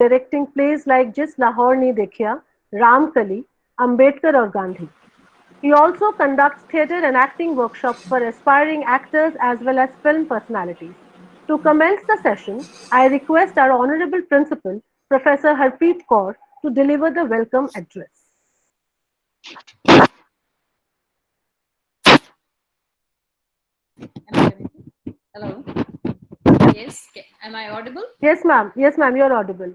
directing plays like Jis Lahore Ne Dekhiya, Ram Kali, Ambedkar or Gandhi. He also conducts theatre and acting workshops for aspiring actors as well as film personalities. To commence the session, I request our Honorable Principal, Professor Harpreet Kaur, to deliver the welcome address. Am I connected? Hello. Yes. Am I audible? Yes, ma'am. Yes, ma'am, you're audible.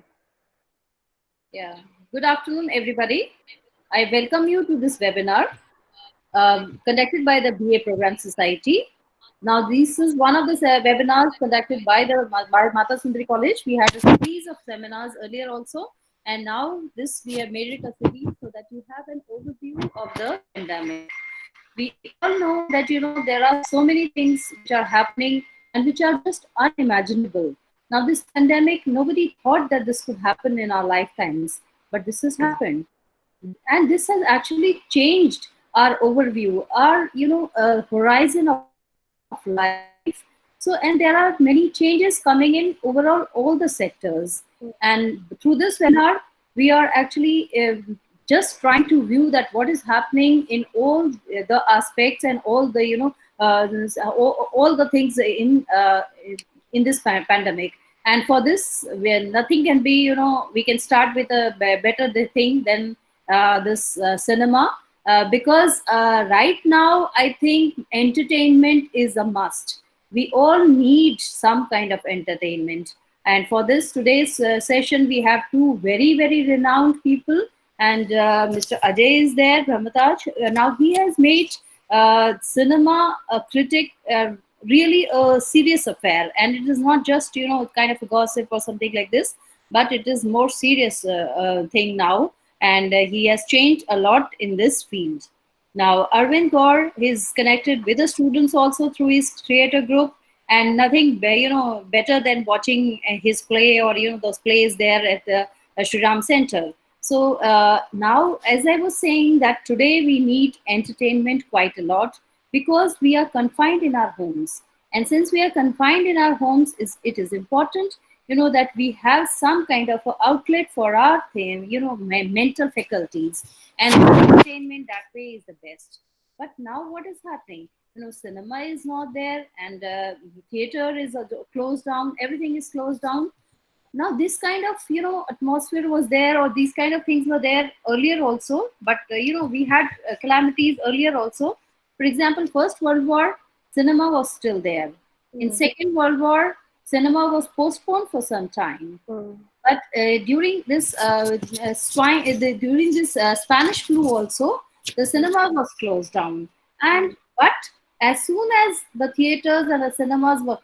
Yeah. Good afternoon, everybody. I welcome you to this webinar conducted by the BA Program Society. Now, this is one of the webinars conducted by the by Mata Sundari College. We had a series of seminars earlier also, and now this we have made it a series so that you have an overview of the pandemic. We all know that there are so many things which are happening and which are just unimaginable. Now, this pandemic, nobody thought that this could happen in our lifetimes, but this has happened, and this has actually changed our overview, our horizon of life. So, and there are many changes coming in overall all the sectors. And through this webinar, we are actually just trying to view that what is happening in all the aspects and all the all the things in this pandemic. And for this, where nothing can be, we can start with a better thing than this cinema, because right now I think entertainment is a must. We all need some kind of entertainment, and for this today's session we have two very renowned people. And Mr. Ajay is there, Brahmataj. Now he has made cinema a critic, really a serious affair, and it is not just kind of a gossip or something like this, but it is more serious thing now. And he has changed a lot in this field. Now, Arvind Gaur is connected with the students also through his theater group, and nothing better than watching his play, or those plays there at the Shri Ram Center. So now, as I was saying, that today we need entertainment quite a lot because we are confined in our homes, and since we are confined in our homes, it is important that we have some kind of a outlet for our mental faculties, and entertainment that way is the best. But now what is happening? Cinema is not there, and theater is closed down, everything is closed down. Now this kind of atmosphere was there, or these kind of things were there earlier also, but we had calamities earlier also. For example, First World War, cinema was still there. In Second World War, cinema was postponed for some time. But during this during this Spanish flu also, the cinema was closed down. And but as soon as the theaters and the cinemas were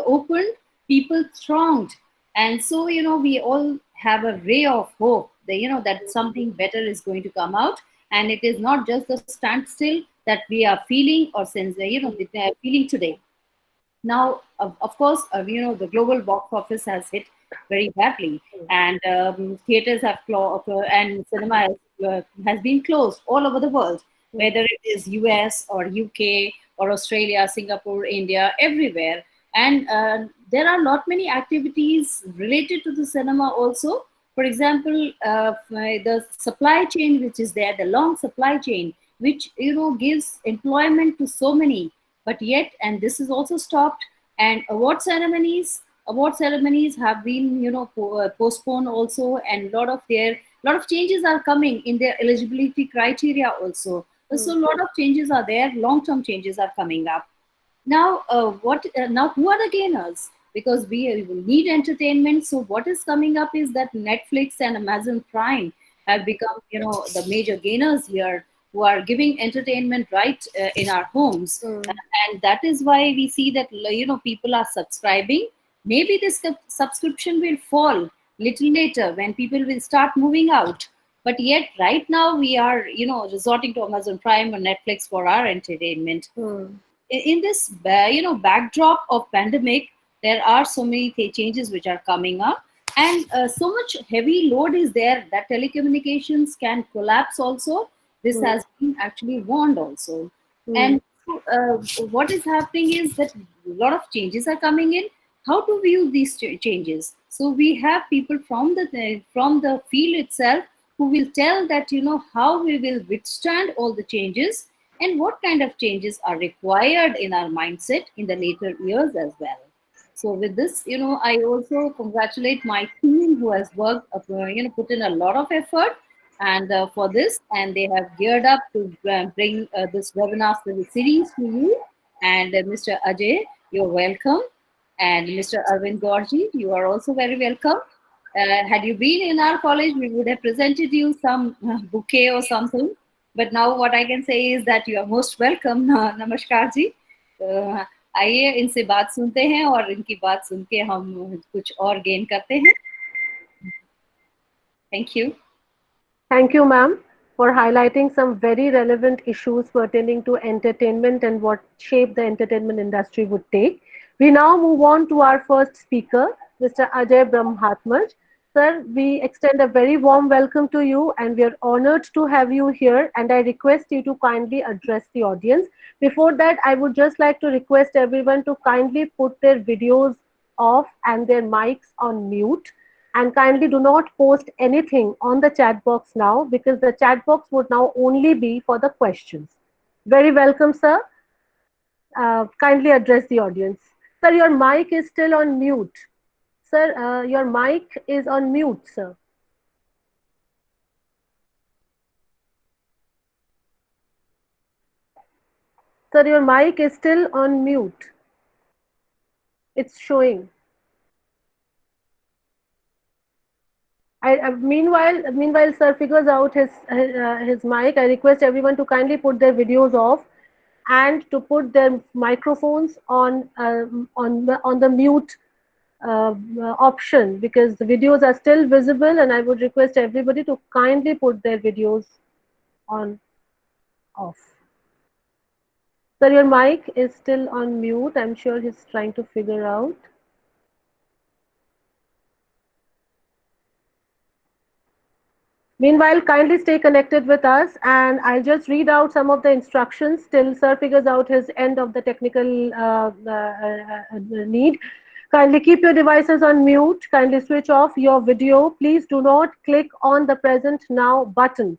opened, people thronged. And so we all have a ray of hope that that something better is going to come out, and it is not just the standstill that we are feeling, or since feeling today. Now, of course, the global box office has hit very badly, and theaters have and cinema has been closed all over the world, whether it is US or UK or Australia, Singapore, India, everywhere. And there are lot many activities related to the cinema also. For example, the supply chain which is there, the long supply chain, which gives employment to so many, but yet, and this is also stopped. And award ceremonies have been postponed also, and lot of changes are coming in their eligibility criteria also. So a lot of changes are there, long term changes are coming up. Now what now who are the gainers? Because we need entertainment. So what is coming up is that Netflix and Amazon Prime have become the major gainers here, who are giving entertainment right in our homes. And that is why we see that people are subscribing. Maybe this subscription will fall little later when people will start moving out, but yet right now we are resorting to Amazon Prime or Netflix for our entertainment. In this backdrop of pandemic, there are so many changes which are coming up, and so much heavy load is there that telecommunications can collapse also. This has been actually warned also. And uh, what is happening is that a lot of changes are coming in. How to view these changes? So we have people from the field itself who will tell that how we will withstand all the changes and what kind of changes are required in our mindset in the later years as well. So with this, I also congratulate my team who has worked, put in a lot of effort and for this, and they have geared up to bring this webinar series to you. And Mr. Ajay, you're welcome. And Mr. Arvind Gorji, you are also very welcome. Had you been in our college, we would have presented you some bouquet or something. But now what I can say is that you are most welcome. Namaskar ji. आइए इनसे बात सुनते हैं और इनकी बात सुन के हम कुछ और गेन करते हैं. Thank you. Thank you, ma'am, for highlighting some very relevant issues pertaining to entertainment and what shape the entertainment industry would take. We now move on to our first speaker, Mr. Ajay Brahmatmaj. Sir, we extend a very warm welcome to you and we are honored to have you here, and I request you to kindly address the audience. Before that, I would just like to request everyone to kindly put their videos off and their mics on mute, and kindly do not post anything on the chat box now, because the chat box would now only be for the questions. Very welcome, sir. Kindly address the audience. Sir, your mic is still on mute. Sir, your mic is on mute, sir. Sir, your mic is still on mute. It's showing. Meanwhile, sir figures out his mic. I request everyone to kindly put their videos off and to put their microphones on the mute option, because the videos are still visible, and I would request everybody to kindly put their videos on off. Sir, your mic is still on mute. I'm sure he's trying to figure out. Meanwhile, kindly stay connected with us, and I'll just read out some of the instructions till sir figures out his end of the technical need. Kindly keep your devices on mute. Kindly switch off your video. Please do not click on the present now button.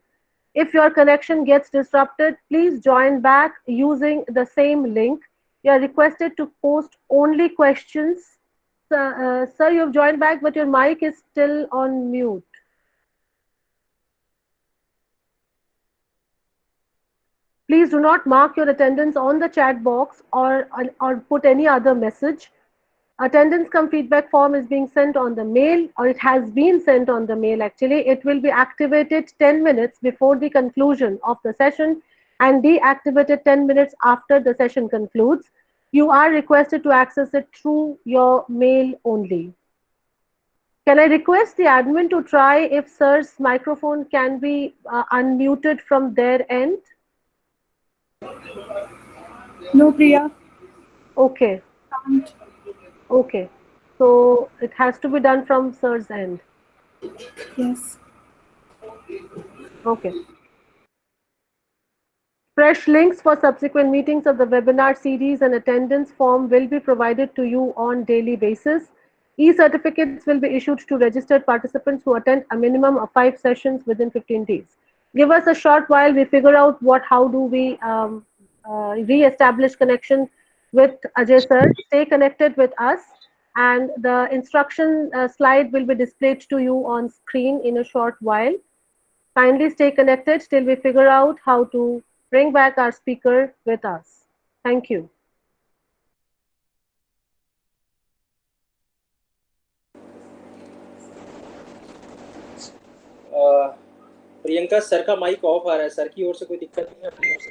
If your connection gets disrupted, please join back using the same link. You are requested to post only questions. Sir, you've joined back, but your mic is still on mute. Please do not mark your attendance on the chat box or put any other message. Attendance cum feedback form is being sent on the mail, or it has been sent on the mail actually. It will be activated 10 minutes before the conclusion of the session and deactivated 10 minutes after the session concludes. You are requested to access it through your mail only. Can I request the admin to try if sir's microphone can be unmuted from their end? No, Priya. Okay. Can't. Okay. So it has to be done from sir's end. Yes. Okay. Fresh links for subsequent meetings of the webinar series and attendance form will be provided to you on daily basis. E-certificates will be issued to registered participants who attend a minimum of 5 sessions within 15 days. Give us a short while, we figure out how do we re-establish connection with Ajay sir. Stay connected with us, and the instruction slide will be displayed to you on screen in a short while. Kindly stay connected till we figure out how to bring back our speaker with us. Thank you. Priyanka sir का mic off आ रहा है, sir की ओर से कोई दिक्कत नहीं है अपनी ओर से?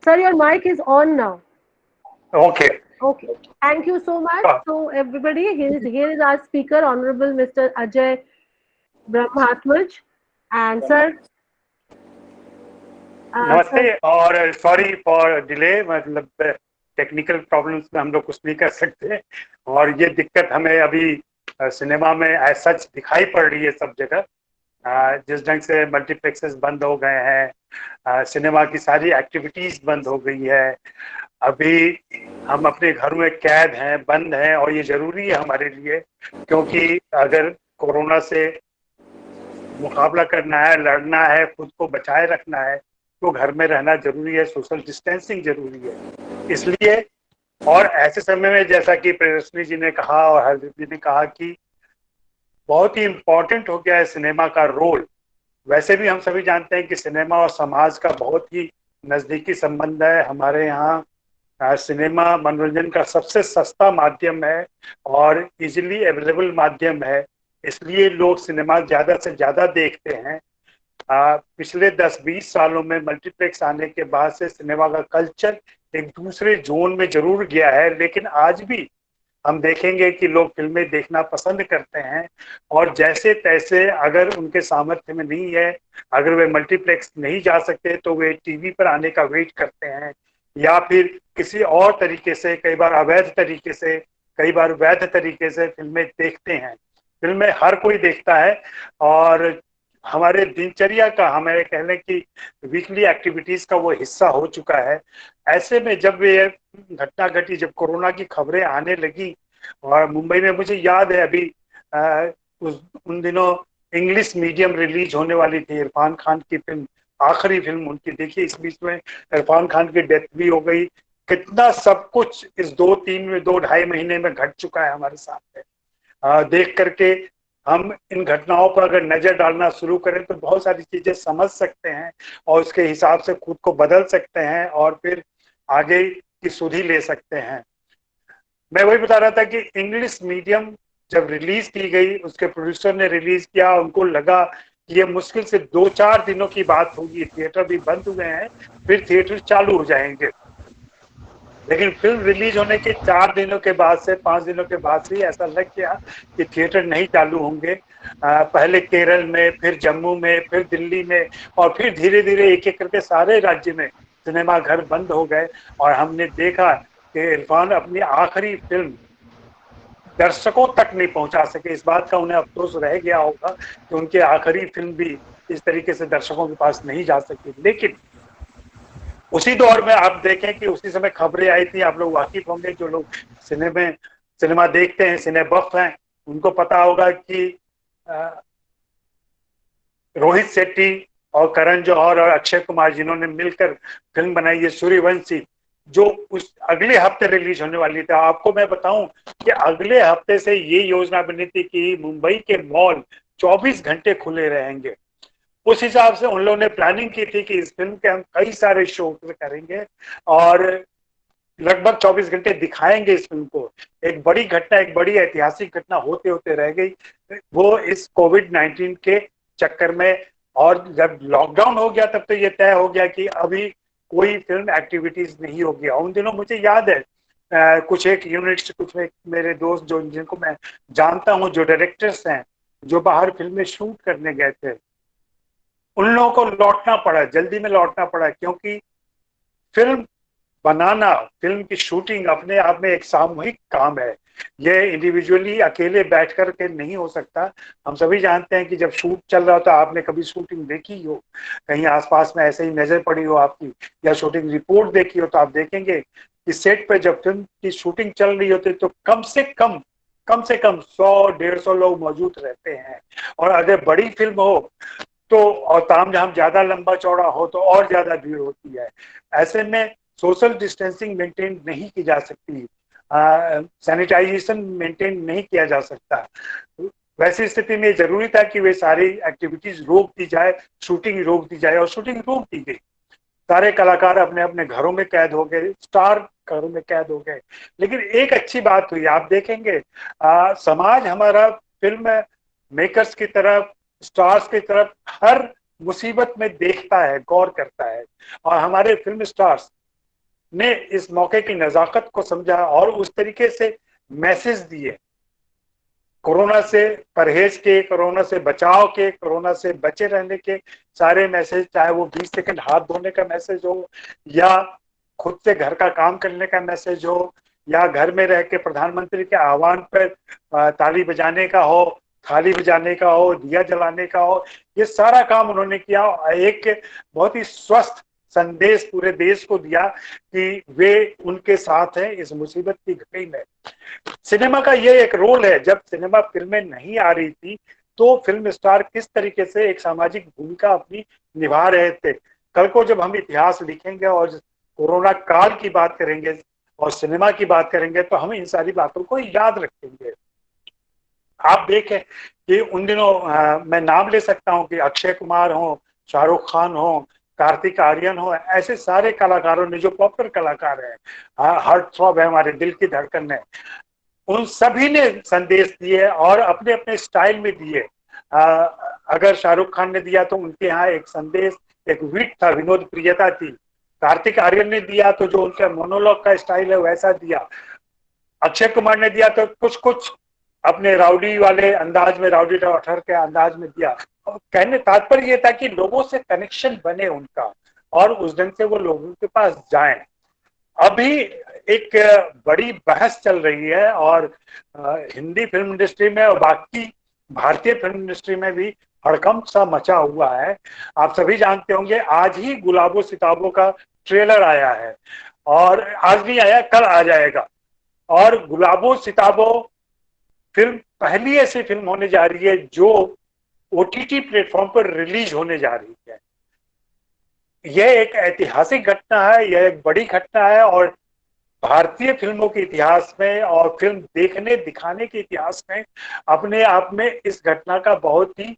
Sir, your mic is on now. Okay. Okay. Thank you so much. So everybody, here is our speaker, Honorable Mr. Ajay Brahmatmaj. And sir, नमस्ते और सॉरी फॉर डिले, मतलब टेक्निकल प्रॉब्लम्स में हम लोग कुछ नहीं कर सकते, और ये दिक्कत हमें अभी सिनेमा में एज सच दिखाई पड़ रही है सब जगह। जिस ढंग से मल्टीप्लेक्सेस बंद हो गए हैं, सिनेमा की सारी एक्टिविटीज बंद हो गई है। अभी हम अपने घरों में कैद हैं, बंद हैं, और ये जरूरी है हमारे लिए, क्योंकि अगर कोरोना से मुकाबला करना है, लड़ना है, खुद को बचाए रखना है, तो घर में रहना जरूरी है, सोशल डिस्टेंसिंग जरूरी है। इसलिए और ऐसे समय में जैसा कि प्रियदर्शनी जी ने कहा और हरदीप जी ने कहा कि बहुत ही इम्पोर्टेंट हो गया है सिनेमा का रोल। वैसे भी हम सभी जानते हैं कि सिनेमा और समाज का बहुत ही नजदीकी संबंध है। हमारे यहाँ सिनेमा मनोरंजन का सबसे सस्ता माध्यम है और इजीली अवेलेबल माध्यम है, इसलिए लोग सिनेमा ज्यादा से ज्यादा देखते हैं। पिछले 10-20 सालों में मल्टीप्लेक्स आने के बाद से सिनेमा का कल्चर एक दूसरे जोन में जरूर गया है, लेकिन आज भी हम देखेंगे कि लोग फिल्में देखना पसंद करते हैं, और जैसे तैसे अगर उनके सामर्थ्य में नहीं है, अगर वे मल्टीप्लेक्स नहीं जा सकते, तो वे टीवी पर आने का वेट करते हैं, या फिर किसी और तरीके से, कई बार अवैध तरीके से, कई बार वैध तरीके से फिल्में देखते हैं। फिल्में हर कोई देखता है और हमारे दिनचर्या का, हमें कह लें कि वीकली एक्टिविटीज का वो हिस्सा हो चुका है। ऐसे में जब ये घटना घटी, जब कोरोना की खबरें आने लगी, और मुंबई में मुझे याद है अभी उन दिनों इंग्लिश मीडियम रिलीज होने वाली थी, इरफान खान की फिल्म, आखिरी फिल्म उनकी। देखिए इस बीच में इरफान खान की डेथ भी हो गई। कितना सब कुछ इस 2-2.5 महीने में घट चुका है हमारे सामने। देख करके हम इन घटनाओं पर अगर नजर डालना शुरू करें तो बहुत सारी चीजें समझ सकते हैं और उसके हिसाब से खुद को बदल सकते हैं और फिर आगे की सुधि ले सकते हैं। मैं वही बता रहा था कि इंग्लिश मीडियम जब रिलीज की गई, उसके प्रोड्यूसर ने रिलीज किया, उनको लगा कि ये मुश्किल से 2-4 दिनों की बात होगी, थिएटर भी बंद हुए हैं, फिर थिएटर चालू हो जाएंगे। लेकिन फिल्म रिलीज होने के 4 दिनों के बाद से, 5 दिनों के बाद से ऐसा लग गया कि थिएटर नहीं चालू होंगे। पहले केरल में, फिर जम्मू में, फिर दिल्ली में, और फिर धीरे धीरे एक एक करके सारे राज्य में सिनेमा घर बंद हो गए। और हमने देखा कि इरफान अपनी आखिरी फिल्म दर्शकों तक नहीं पहुंचा सके। इस बात का उन्हें अफसोस रह गया होगा कि उनकी आखिरी फिल्म भी इस तरीके से दर्शकों के पास नहीं जा सकी। लेकिन उसी दौर में आप देखें कि उसी समय खबरें आई थी, आप लोग वाकिफ होंगे, जो लोग सिनेमा देखते हैं, सिने बफ हैं, उनको पता होगा कि रोहित शेट्टी और करण जौहर और अक्षय कुमार जिन्होंने मिलकर फिल्म बनाई है सूर्यवंशी, जो उस अगले हफ्ते रिलीज होने वाली थी। आपको मैं बताऊं कि अगले हफ्ते से ये योजना बनी थी कि मुंबई के मॉल 24 घंटे खुले रहेंगे। उस हिसाब से उन लोगों ने प्लानिंग की थी कि इस फिल्म के हम कई सारे शो करेंगे और लगभग 24 घंटे दिखाएंगे इस फिल्म को। एक बड़ी घटना, एक बड़ी ऐतिहासिक घटना होते होते रह गई, वो इस कोविड-19 के चक्कर में। और जब लॉकडाउन हो गया तब तो ये तय हो गया कि अभी कोई फिल्म एक्टिविटीज नहीं होगी। उन दिनों मुझे याद है कुछ एक यूनिट्स, कुछ एक मेरे दोस्त जो जिनको मैं जानता हूँ, जो डायरेक्टर्स हैं, जो बाहर फिल्में शूट करने गए थे, उन लोगों को लौटना पड़ा, जल्दी में लौटना पड़ा, क्योंकि फिल्म बनाना, फिल्म की शूटिंग अपने आप में एक सामूहिक काम है। ये इंडिविजुअली अकेले बैठ कर के नहीं हो सकता। हम सभी जानते हैं कि जब शूट चल रहा होता, आपने कभी शूटिंग देखी हो, कहीं आसपास में ऐसे ही नजर पड़ी हो आपकी, या शूटिंग रिपोर्ट देखी हो, तो आप देखेंगे कि सेट पे जब फिल्म की शूटिंग चल रही होती है तो कम से कम 100-150 लोग मौजूद रहते हैं। और अगर बड़ी फिल्म हो तो, और तामझाम ज्यादा लंबा चौड़ा हो तो और ज्यादा भीड़ होती है। ऐसे में सोशल डिस्टेंसिंग मेंटेन नहीं की जा सकती, सैनिटाइजेशन मेंटेन नहीं किया जा सकता। वैसी स्थिति में जरूरी था कि वे सारी एक्टिविटीज रोक दी जाए, शूटिंग रोक दी जाए, और शूटिंग रोक दी गई। सारे कलाकार अपने अपने घरों में कैद हो गए, स्टार घरों में कैद हो गए। लेकिन एक अच्छी बात हुई, आप देखेंगे समाज हमारा फिल्म मेकर्स की तरफ, स्टार्स की तरफ हर मुसीबत में देखता है, गौर करता है, और हमारे फिल्म स्टार्स ने इस मौके की नजाकत को समझा और उस तरीके से मैसेज दिए, कोरोना से परहेज के, कोरोना से बचाव के, कोरोना से बचे रहने के सारे मैसेज, चाहे वो 20 सेकंड हाथ धोने का मैसेज हो, या खुद से घर का काम करने का मैसेज हो, या घर में रह के प्रधानमंत्री के आह्वान पर ताली बजाने का हो, थाली बजाने का हो, दिया जलाने का हो, ये सारा काम उन्होंने किया। एक बहुत ही स्वस्थ संदेश पूरे देश को दिया कि वे उनके साथ हैं इस मुसीबत की घड़ी में। सिनेमा का ये एक रोल है, जब सिनेमा फिल्में नहीं आ रही थी तो फिल्म स्टार किस तरीके से एक सामाजिक भूमिका अपनी निभा रहे थे। कल को जब हम इतिहास लिखेंगे और कोरोना काल की बात करेंगे और सिनेमा की बात करेंगे तो हम इन सारी बातों को याद रखेंगे। आप देखें कि उन दिनों मैं नाम ले सकता हूं कि अक्षय कुमार हो, शाहरुख खान हो, कार्तिक आर्यन हो, ऐसे सारे कलाकारों ने जो पॉपुलर कलाकार हैं, हार्ट थ्रॉब है, हमारे दिल की धड़कन है, उन सभी ने संदेश दिए और अपने अपने स्टाइल में दिए। अगर शाहरुख खान ने दिया तो उनके यहाँ एक संदेश, एक विट था, विनोद प्रियता थी। कार्तिक आर्यन ने दिया तो जो उनका मोनोलॉग का स्टाइल है वैसा दिया। अक्षय कुमार ने दिया तो कुछ कुछ अपने राउडी वाले अंदाज में, राउडी ठहर के अंदाज में दिया। कहने तात्पर्य ये था कि लोगों से कनेक्शन बने उनका और उस ढंग से वो लोगों के पास जाएं। अभी एक बड़ी बहस चल रही है और हिंदी फिल्म इंडस्ट्री में और बाकी भारतीय फिल्म इंडस्ट्री में भी हड़कंप सा मचा हुआ है। आप सभी जानते होंगे, आज ही गुलाबो सिताबों का ट्रेलर आया है और आज नहीं आया, कल आ जाएगा। और गुलाबो सिताबो फिल्म पहली ऐसी फिल्म होने जा रही है जो ओटीटी प्लेटफॉर्म पर रिलीज होने जा रही है। यह एक ऐतिहासिक घटना है, यह एक बड़ी घटना है और भारतीय फिल्मों के इतिहास में और फिल्म देखने दिखाने के इतिहास में अपने आप में इस घटना का बहुत ही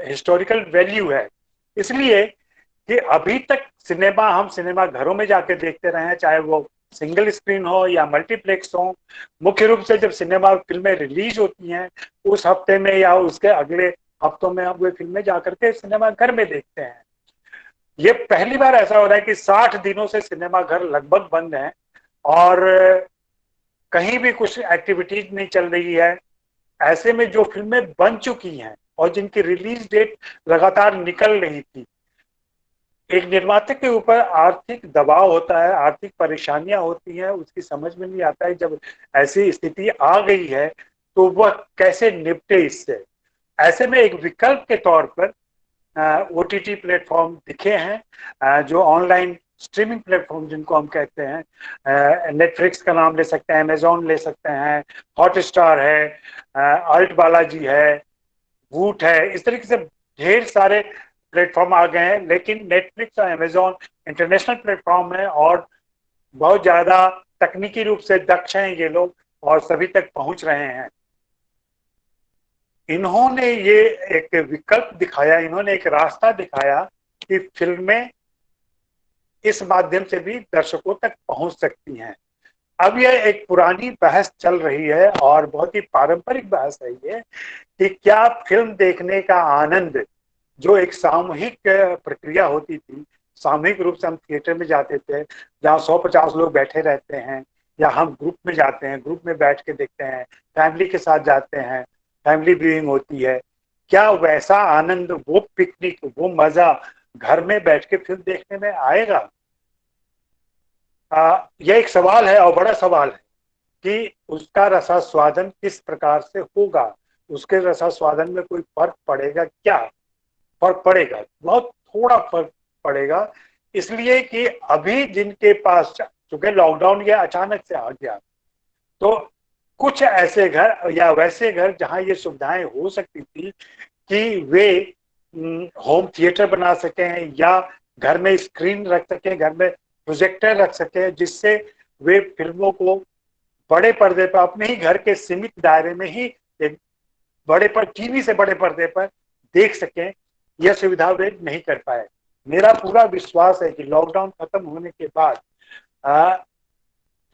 हिस्टोरिकल वैल्यू है। इसलिए कि अभी तक सिनेमा हम सिनेमा घरों में जाके देखते रहे हैं, चाहे वो सिंगल स्क्रीन हो या मल्टीप्लेक्स हो। मुख्य रूप से जब सिनेमा फिल्में रिलीज होती हैं उस हफ्ते में या उसके अगले हफ्तों में हम वे फिल्में जाकर के सिनेमा घर में देखते हैं। ये पहली बार ऐसा हो रहा है कि 60 दिनों से सिनेमा घर लगभग बंद हैं और कहीं भी कुछ एक्टिविटीज नहीं चल रही है। ऐसे में जो फिल्में बन चुकी हैं और जिनकी रिलीज डेट लगातार निकल रही थी, एक निर्माता के ऊपर आर्थिक दबाव होता है, आर्थिक परेशानियां होती हैं, उसकी समझ में नहीं आता है जब ऐसी स्थिति आ गई है तो वह कैसे निपटे इससे। ऐसे में एक विकल्प के तौर पर ओटीटी प्लेटफॉर्म दिखे हैं, जो ऑनलाइन स्ट्रीमिंग प्लेटफॉर्म जिनको हम कहते हैं। नेटफ्लिक्स का नाम ले सकते हैं, अमेजॉन ले सकते हैं, हॉटस्टार है, अल्ट बालाजी है, वूट है, इस तरीके से ढेर सारे प्लेटफॉर्म आ गए हैं। लेकिन नेटफ्लिक्स और अमेजॉन इंटरनेशनल प्लेटफॉर्म है और बहुत ज्यादा तकनीकी रूप से दक्ष हैं ये लोग और सभी तक पहुंच रहे हैं। इन्होंने ये एक विकल्प दिखाया, इन्होंने एक रास्ता दिखाया कि फिल्में इस माध्यम से भी दर्शकों तक पहुंच सकती हैं। अब यह एक पुरानी बहस चल रही है और बहुत ही पारंपरिक बहस है ये कि क्या फिल्म देखने का आनंद जो एक सामूहिक प्रक्रिया होती थी, सामूहिक रूप से हम थिएटर में जाते थे जहाँ 150 लोग बैठे रहते हैं, या हम ग्रुप में जाते हैं, ग्रुप में बैठ के देखते हैं, फैमिली के साथ जाते हैं, फैमिली व्यूइंग होती है, क्या वैसा आनंद, वो पिकनिक, वो मजा घर में बैठ के फिल्म देखने में आएगा? यह एक सवाल है और बड़ा सवाल है कि उसका रसास्वादन किस प्रकार से होगा, उसके रसास्वादन में कोई फर्क पड़ेगा क्या? फर्क पड़ेगा, बहुत थोड़ा फर्क पड़ेगा, इसलिए कि अभी जिनके पास, चूंकि लॉकडाउन ये अचानक से आ गया, तो कुछ ऐसे घर या वैसे घर जहां ये सुविधाएं हो सकती थी कि वे होम थिएटर बना सकें या घर में स्क्रीन रख सकें, घर में प्रोजेक्टर रख सकें, जिससे वे फिल्मों को बड़े पर्दे पर अपने ही घर के सीमित दायरे में ही एक बड़े पर टीवी से बड़े पर्दे पर देख सकें, यह सुविधा वे नहीं कर पाए। मेरा पूरा विश्वास है कि लॉकडाउन खत्म होने के बाद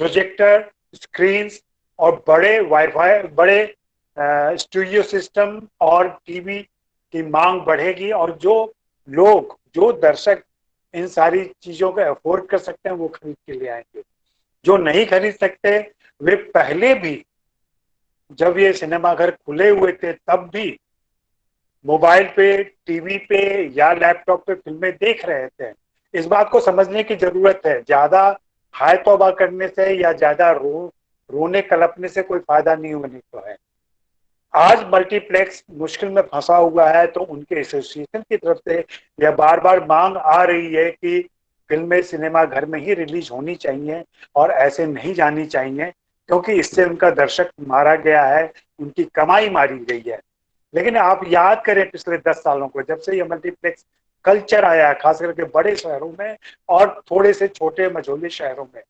प्रोजेक्टर, स्क्रीन्स और बड़े वाईफाई, बड़े स्टूडियो सिस्टम और टीवी की मांग बढ़ेगी और जो लोग, जो दर्शक इन सारी चीजों को अफोर्ड कर सकते हैं वो खरीद के ले आएंगे। जो नहीं खरीद सकते वे पहले भी, जब ये सिनेमाघर खुले हुए थे तब भी मोबाइल पे, टीवी पे या लैपटॉप पे फिल्में देख रहे थे। इस बात को समझने की जरूरत है। ज्यादा हाय तौबा करने से या ज्यादा रोने कलपने से कोई फायदा नहीं होने को है। आज मल्टीप्लेक्स मुश्किल में फंसा हुआ है, तो उनके एसोसिएशन की तरफ से यह बार बार मांग आ रही है कि फिल्में सिनेमा घर में ही रिलीज होनी चाहिए और ऐसे नहीं जानी चाहिए, क्योंकि इससे उनका दर्शक मारा गया है, उनकी कमाई मारी गई है। लेकिन आप याद करें पिछले 10 सालों को, जब से ये मल्टीप्लेक्स कल्चर आया, खास करके बड़े शहरों में और थोड़े से छोटे मझोले शहरों में,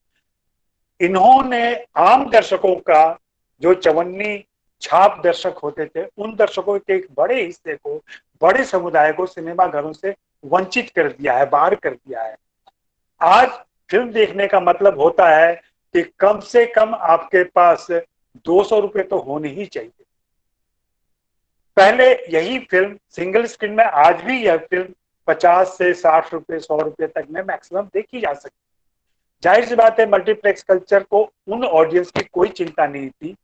इन्होंने आम दर्शकों का, जो चवन्नी छाप दर्शक होते थे, उन दर्शकों के एक बड़े हिस्से को, बड़े समुदाय को सिनेमा घरों से वंचित कर दिया है, बाहर कर दिया है। आज फिल्म देखने का मतलब होता है कि कम से कम आपके पास 200 रुपए तो होने ही चाहिए। पहले यही फिल्म सिंगल स्क्रीन में, आज भी यह फिल्म 50 से 60 रुपए, 100 रुपए तक में मैक्सिमम देखी जा सकती। जाहिर सी बात है, मल्टीप्लेक्स कल्चर को उन ऑडियंस की कोई चिंता नहीं थी,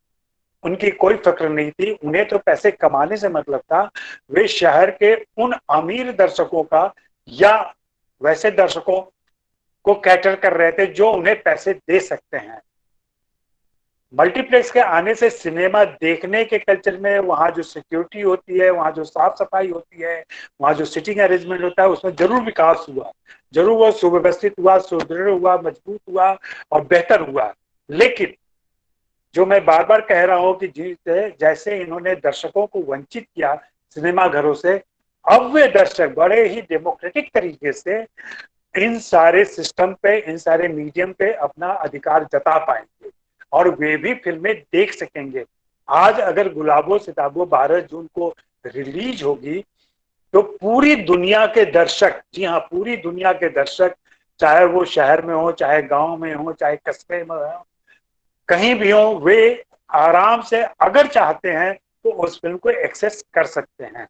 उनकी कोई फिक्र नहीं थी, उन्हें तो पैसे कमाने से मतलब था। वे शहर के उन अमीर दर्शकों का या वैसे दर्शकों को कैटर कर रहे थे जो उन्हें पैसे दे सकते हैं। मल्टीप्लेक्स के आने से सिनेमा देखने के कल्चर में, वहां जो सिक्योरिटी होती है, वहां जो साफ सफाई होती है, वहां जो सिटिंग अरेंजमेंट होता है, उसमें जरूर विकास हुआ, जरूर वो सुव्यवस्थित हुआ, सुदृढ़ हुआ, मजबूत हुआ और बेहतर हुआ। लेकिन जो मैं बार बार कह रहा हूं कि जैसे इन्होंने दर्शकों को वंचित किया सिनेमा घरों से, अब वे दर्शक बड़े ही डेमोक्रेटिक तरीके से इन सारे सिस्टम पे, इन सारे मीडियम पे अपना अधिकार जता पाएंगे और वे भी फिल्में देख सकेंगे। आज अगर गुलाबो सिताबो 12 जून को रिलीज होगी, तो पूरी दुनिया के दर्शक, जी हाँ, पूरी दुनिया के दर्शक, चाहे वो शहर में हो, चाहे गांव में हो, चाहे कस्बे में हो, कहीं भी हो, वे आराम से अगर चाहते हैं तो उस फिल्म को एक्सेस कर सकते हैं।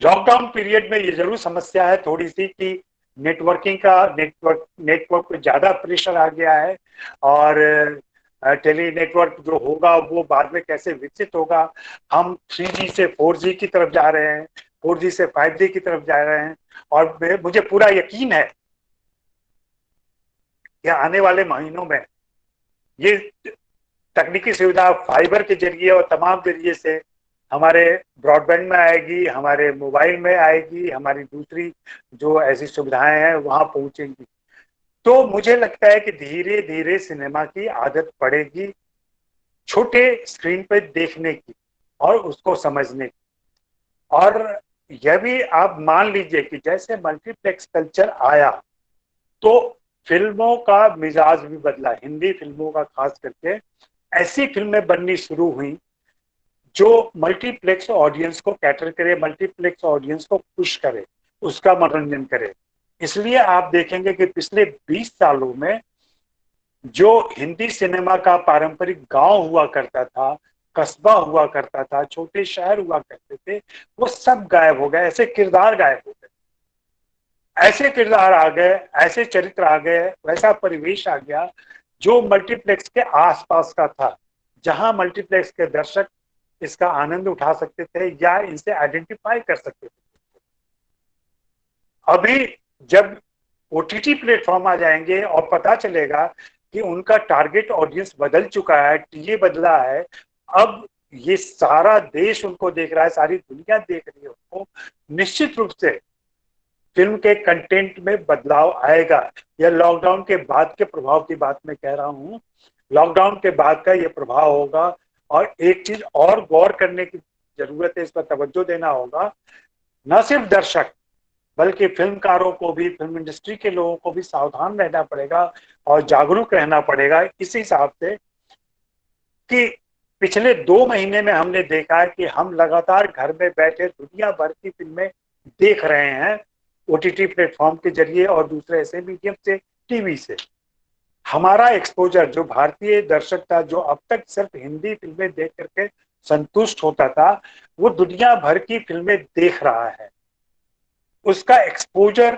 लॉकडाउन पीरियड में ये जरूर समस्या है थोड़ी सी कि नेटवर्क पे ज्यादा प्रेशर आ गया है और टेली नेटवर्क जो होगा वो बाद में कैसे विकसित होगा। हम 3G से 4G की तरफ जा रहे हैं, 4G से 5G की तरफ जा रहे हैं और मुझे पूरा यकीन है कि आने वाले महीनों में ये तकनीकी सुविधा फाइबर के जरिए और तमाम जरिए से हमारे ब्रॉडबैंड में आएगी, हमारे मोबाइल में आएगी, हमारी दूसरी जो ऐसी सुविधाएं हैं वहां पहुंचेंगी। तो मुझे लगता है कि धीरे धीरे सिनेमा की आदत पड़ेगी छोटे स्क्रीन पे देखने की और उसको समझने की। और यह भी आप मान लीजिए कि जैसे मल्टीप्लेक्स कल्चर आया तो फिल्मों का मिजाज भी बदला। हिंदी फिल्मों का खास करके ऐसी फिल्में बननी शुरू हुई जो मल्टीप्लेक्स ऑडियंस को कैटर करे, मल्टीप्लेक्स ऑडियंस को खुश करे, उसका मनोरंजन करे। इसलिए आप देखेंगे कि पिछले 20 सालों में जो हिंदी सिनेमा का पारंपरिक गांव हुआ करता था, कस्बा हुआ करता था, छोटे शहर हुआ करते थे, वो सब गायब हो गए। ऐसे किरदार गायब हो गए, ऐसे किरदार आ गए, ऐसे चरित्र आ गए, वैसा परिवेश आ गया जो मल्टीप्लेक्स के आसपास का था, जहां मल्टीप्लेक्स के दर्शक इसका आनंद उठा सकते थे या इनसे आइडेंटिफाई कर सकते थे। अभी जब OTT प्लेटफॉर्म आ जाएंगे और पता चलेगा कि उनका टारगेट ऑडियंस बदल चुका है, टीए बदला है, अब ये सारा देश उनको देख रहा है, सारी दुनिया देख रही है उनको, निश्चित रूप से फिल्म के कंटेंट में बदलाव आएगा। यह लॉकडाउन के बाद के प्रभाव की बात मैं कह रहा हूं, लॉकडाउन के बाद का यह प्रभाव होगा। और एक चीज और गौर करने की जरूरत है, इस पर तवज्जो देना होगा, न सिर्फ दर्शक बल्कि फिल्मकारों को भी, फिल्म इंडस्ट्री के लोगों को भी सावधान रहना पड़ेगा और जागरूक रहना पड़ेगा इस हिसाब से कि पिछले 2 महीने में हमने देखा है कि हम लगातार घर में बैठे दुनिया भर की फिल्में देख रहे हैं OTT प्लेटफॉर्म के जरिए और दूसरे ऐसे मीडियम से, टीवी से। हमारा एक्सपोजर, जो भारतीय दर्शक था, जो अब तक सिर्फ हिंदी फिल्में देख करके संतुष्ट होता था, वो दुनिया भर की फिल्में देख रहा है। उसका एक्सपोजर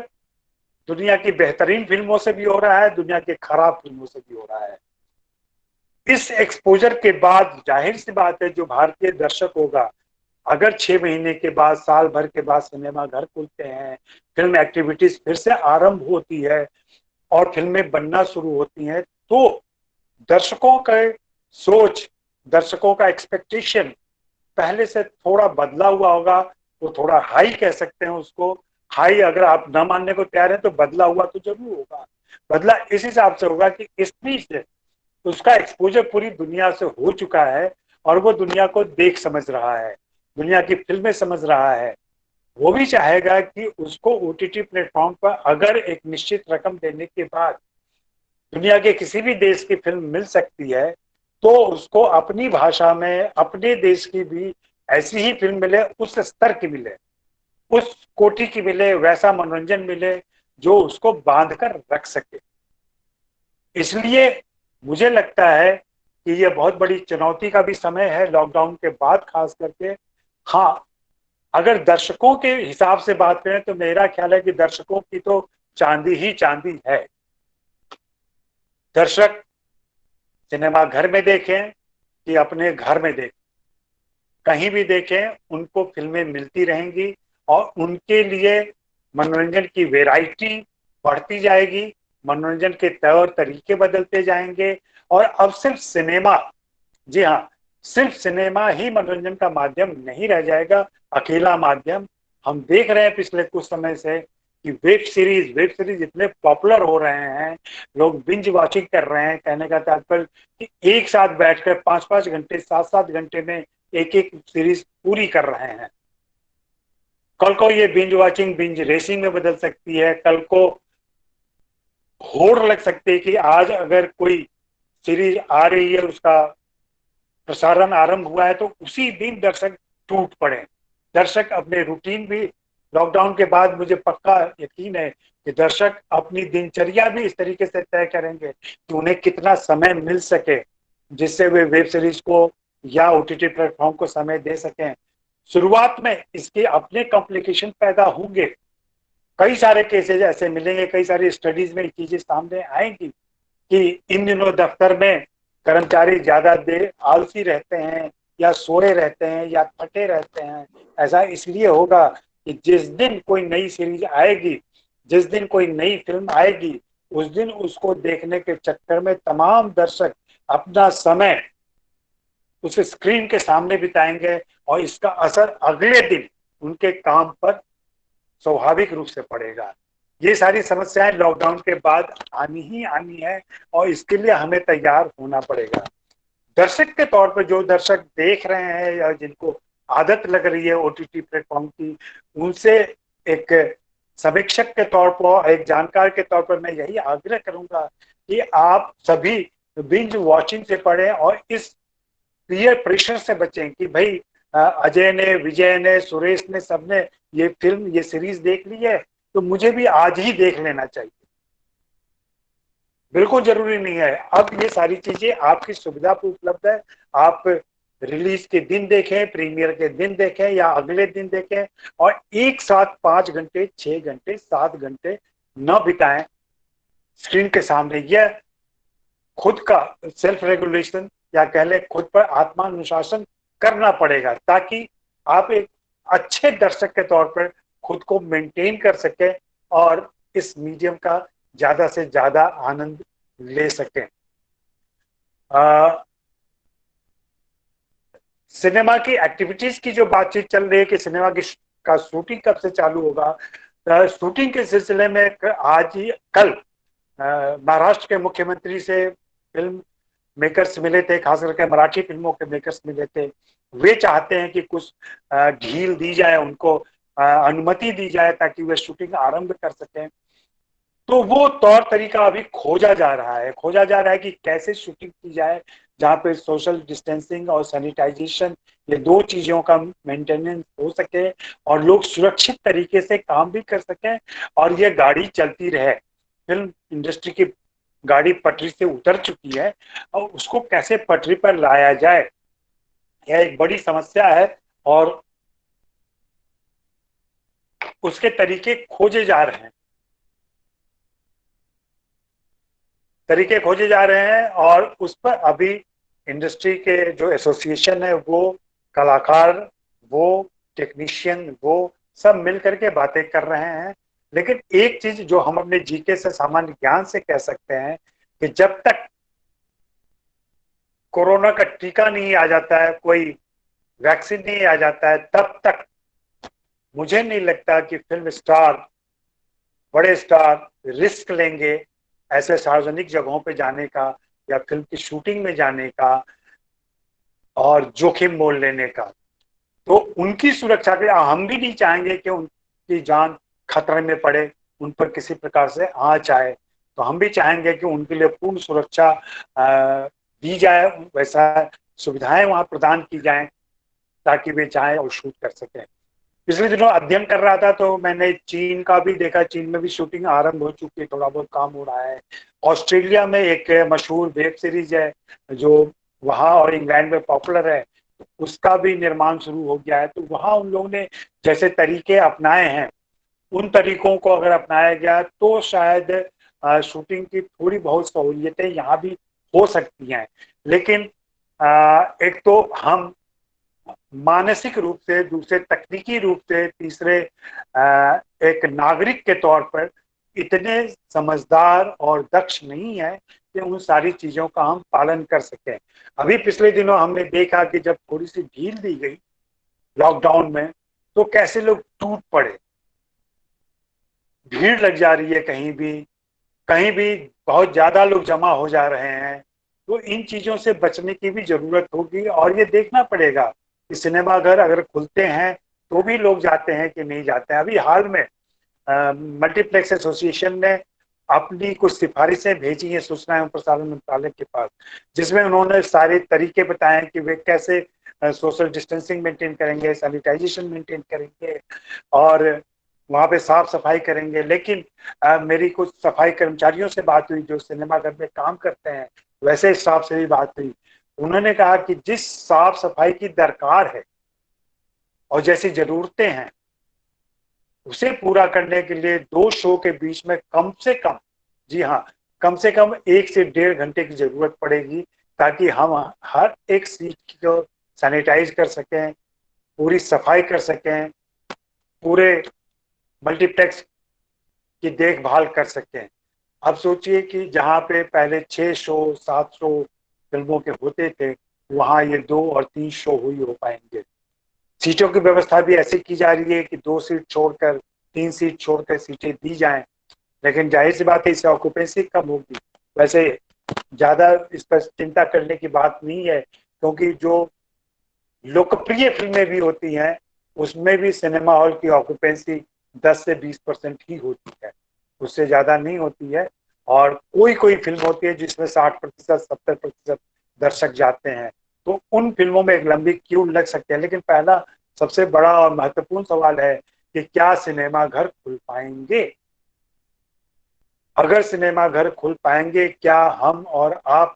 दुनिया की बेहतरीन फिल्मों से भी हो रहा है, दुनिया के खराब फिल्मों से भी हो रहा है। इस एक्सपोजर के बाद जाहिर सी बात है जो भारतीय दर्शक होगा, अगर 6 महीने के बाद, साल भर के बाद सिनेमा घर खुलते हैं, फिल्म एक्टिविटीज फिर से आरंभ होती है और फिल्में बनना शुरू होती हैं, तो दर्शकों का सोच, दर्शकों का एक्सपेक्टेशन पहले से थोड़ा बदला हुआ होगा, वो थोड़ा हाई कह सकते हैं उसको। हाई अगर आप न मानने को तैयार हैं तो बदला हुआ तो जरूर होगा। बदला इस हिसाब से होगा कि इतनी से उसका एक्सपोजर पूरी दुनिया से हो चुका है और वो दुनिया को देख समझ रहा है, दुनिया की फिल्में समझ रहा है। वो भी चाहेगा कि उसको ओटीटी प्लेटफॉर्म पर अगर एक निश्चित रकम देने के बाद दुनिया के किसी भी देश की फिल्म मिल सकती है तो उसको अपनी भाषा में अपने देश की भी ऐसी ही फिल्म मिले, उस स्तर की मिले, उस कोटि की मिले, वैसा मनोरंजन मिले जो उसको बांध कर रख सके। इसलिए मुझे लगता है कि यह बहुत बड़ी चुनौती का भी समय है लॉकडाउन के बाद खास करके। हाँ, अगर दर्शकों के हिसाब से बात करें तो मेरा ख्याल है कि दर्शकों की तो चांदी ही चांदी है। दर्शक सिनेमा घर में देखें कि अपने घर में देखें, कहीं भी देखें, उनको फिल्में मिलती रहेंगी और उनके लिए मनोरंजन की वैरायटी बढ़ती जाएगी, मनोरंजन के तौर तरीके बदलते जाएंगे। और अब सिर्फ सिनेमा, जी हाँ, सिर्फ सिनेमा ही मनोरंजन का माध्यम नहीं रह जाएगा, अकेला माध्यम। हम देख रहे हैं पिछले कुछ समय से कि वेब सीरीज इतने पॉपुलर हो रहे हैं, लोग बिंज वॉचिंग कर रहे हैं। कहने का तात्पर्य कि एक साथ बैठकर 5-5 घंटे 7-7 घंटे में एक एक सीरीज पूरी कर रहे हैं। कल को ये बिंज वॉचिंग बिंज रेसिंग में बदल सकती है। कल को होड़ लग सकती है कि आज अगर कोई सीरीज आ रही है, उसका प्रसारण आरंभ हुआ है, तो उसी दिन दर्शक टूट पड़े। दर्शक अपने रूटीन भी लॉकडाउन के बाद, मुझे पक्का यकीन है कि दर्शक अपनी दिनचर्या भी इस तरीके से तय करेंगे कि उन्हें कितना समय मिल सके जिससे वे वेब सीरीज को या ओटीटी प्लेटफॉर्म को समय दे सकें। शुरुआत में इसके अपने कॉम्प्लिकेशन पैदा होंगे, कई सारे केसेज ऐसे मिलेंगे, कई सारी स्टडीज में चीजें सामने आएंगी कि इन दिनों दफ्तर में कर्मचारी ज्यादा देर आलसी रहते हैं या सोए रहते हैं या थके रहते हैं। ऐसा इसलिए होगा कि जिस दिन कोई नई सीरीज आएगी, जिस दिन कोई नई फिल्म आएगी, उस दिन उसको देखने के चक्कर में तमाम दर्शक अपना समय उस स्क्रीन के सामने बिताएंगे और इसका असर अगले दिन उनके काम पर स्वाभाविक रूप से पड़ेगा। ये सारी समस्याएं लॉकडाउन के बाद आनी ही आनी है और इसके लिए हमें तैयार होना पड़ेगा। दर्शक के तौर पर जो दर्शक देख रहे हैं या जिनको आदत लग रही है ओटीटी प्लेटफॉर्म की, उनसे एक समीक्षक के तौर पर, एक जानकार के तौर पर मैं यही आग्रह करूंगा कि आप सभी बिंज वॉचिंग से पढ़ें और इस पीयर प्रेशर से बचें कि भाई अजय ने, विजय ने, सुरेश ने, सबने ये फिल्म, ये सीरीज देख ली है तो मुझे भी आज ही देख लेना चाहिए। बिल्कुल जरूरी नहीं है। अब ये सारी चीजें आपकी सुविधा पर उपलब्ध है। आप रिलीज के दिन देखें, प्रीमियर के दिन देखें या अगले दिन देखें और एक साथ 5 घंटे 6 घंटे 7 घंटे न बिताएं स्क्रीन के सामने। यह खुद का सेल्फ रेगुलेशन या कह ले खुद पर आत्मानुशासन करना पड़ेगा ताकि आप एक अच्छे दर्शक के तौर पर खुद को मेंटेन कर सके और इस मीडियम का ज्यादा से ज्यादा आनंद ले सकें। सिनेमा की एक्टिविटीज की जो बातचीत चल रही है कि सिनेमा की का शूटिंग कब से चालू होगा, शूटिंग के सिलसिले में आज ही कल महाराष्ट्र के मुख्यमंत्री से फिल्म मेकर्स मिले थे, खास करके मराठी फिल्मों के मेकर्स मिले थे। वे चाहते हैं कि कुछ ढील दी जाए, उनको अनुमति दी जाए ताकि वे शूटिंग आरंभ कर सकें। तो वो तौर तरीका अभी खोजा जा रहा है कि कैसे शूटिंग की जाए जहाँ पे सोशल डिस्टेंसिंग और सैनिटाइजेशन, ये दो चीजों का मेंटेनेंस हो सके और लोग सुरक्षित तरीके से काम भी कर सकें और ये गाड़ी चलती रहे। फिल्म इंडस्ट्री की गाड़ी पटरी से उतर चुकी है और उसको कैसे पटरी पर लाया जाए, यह एक बड़ी समस्या है और उसके तरीके खोजे जा रहे हैं और उस पर अभी इंडस्ट्री के जो एसोसिएशन है, वो कलाकार, वो टेक्नीशियन, वो सब मिलकर के बातें कर रहे हैं। लेकिन एक चीज जो हम अपने जीके से, सामान्य ज्ञान से कह सकते हैं कि जब तक कोरोना का टीका नहीं आ जाता है, कोई वैक्सीन नहीं आ जाता है तब तक मुझे नहीं लगता कि फिल्म स्टार, बड़े स्टार रिस्क लेंगे ऐसे सार्वजनिक जगहों पे जाने का या फिल्म की शूटिंग में जाने का और जोखिम मोल लेने का। तो उनकी सुरक्षा के लिए हम भी नहीं चाहेंगे कि उनकी जान खतरे में पड़े, उन पर किसी प्रकार से आँच आए। तो हम भी चाहेंगे कि उनके लिए पूर्ण सुरक्षा दी जाए, वैसा सुविधाएं वहां प्रदान की जाएं ताकि वे जाएं और शूट कर सकें। पिछले दिनों अध्ययन कर रहा था तो मैंने चीन का भी देखा, चीन में भी शूटिंग आरंभ हो चुकी है, थोड़ा बहुत काम हो रहा है। ऑस्ट्रेलिया में एक मशहूर वेब सीरीज है जो वहाँ और इंग्लैंड में पॉपुलर है, उसका भी निर्माण शुरू हो गया है। तो वहाँ उन लोगों ने जैसे तरीके अपनाए हैं, उन तरीकों को अगर अपनाया गया तो शायद शूटिंग की थोड़ी बहुत सहूलियतें यहाँ भी हो सकती हैं। लेकिन एक तो हम मानसिक रूप से, दूसरे तकनीकी रूप से, तीसरे एक नागरिक के तौर पर इतने समझदार और दक्ष नहीं है कि उन सारी चीजों का हम पालन कर सकें। अभी पिछले दिनों हमने देखा कि जब थोड़ी सी ढील दी गई लॉकडाउन में तो कैसे लोग टूट पड़े, भीड़ लग जा रही है, कहीं भी बहुत ज्यादा लोग जमा हो जा रहे हैं। तो इन चीजों से बचने की भी जरूरत होगी और ये देखना पड़ेगा कि सिनेमा घर अगर खुलते हैं तो भी लोग जाते हैं कि नहीं जाते हैं। अभी हाल में मल्टीप्लेक्स एसोसिएशन ने अपनी कुछ सिफारिशें भेजी हैं सूचना एवं प्रसारण मंत्रालय के पास, जिसमें उन्होंने सारे तरीके बताए कि वे कैसे सोशल डिस्टेंसिंग मेंटेन करेंगे, सैनिटाइजेशन मेंटेन करेंगे और वहाँ पे साफ सफाई करेंगे। लेकिन मेरी कुछ सफाई कर्मचारियों से बात हुई जो सिनेमा घर में काम करते हैं, वैसे स्टाफ से भी बात हुई। उन्होंने कहा कि जिस साफ सफाई की दरकार है और जैसी जरूरतें हैं उसे पूरा करने के लिए 2 शो के बीच में कम से कम, जी हाँ, कम से कम 1 से 1.5 घंटे की जरूरत पड़ेगी ताकि हम हर एक सीट को सैनिटाइज कर सकें, पूरी सफाई कर सकें, पूरे मल्टीप्लेक्स की देखभाल कर सकें। अब सोचिए कि जहाँ पे पहले 6 शो 7 शो फिल्मों के होते थे, वहाँ ये 2 और 3 शो हुई हो पाएंगे। सीटों की व्यवस्था भी ऐसी की जा रही है कि 2 सीट छोड़कर 3 सीट छोड़कर सीटें दी जाएं, लेकिन जाहिर सी बात है इससे ऑक्यूपेंसी कम होगी। वैसे ज्यादा इस पर चिंता करने की बात नहीं है क्योंकि जो लोकप्रिय फिल्में भी होती हैं उसमें भी सिनेमा हॉल की ऑक्यूपेंसी 10 से 20% ही होती है, उससे ज्यादा नहीं होती है। और कोई कोई फिल्म होती है जिसमें 60% 70% दर्शक जाते हैं, तो उन फिल्मों में एक लंबी क्यू लग सकती है। लेकिन पहला सबसे बड़ा और महत्वपूर्ण सवाल है कि क्या सिनेमा घर खुल पाएंगे। अगर सिनेमा घर खुल पाएंगे, क्या हम और आप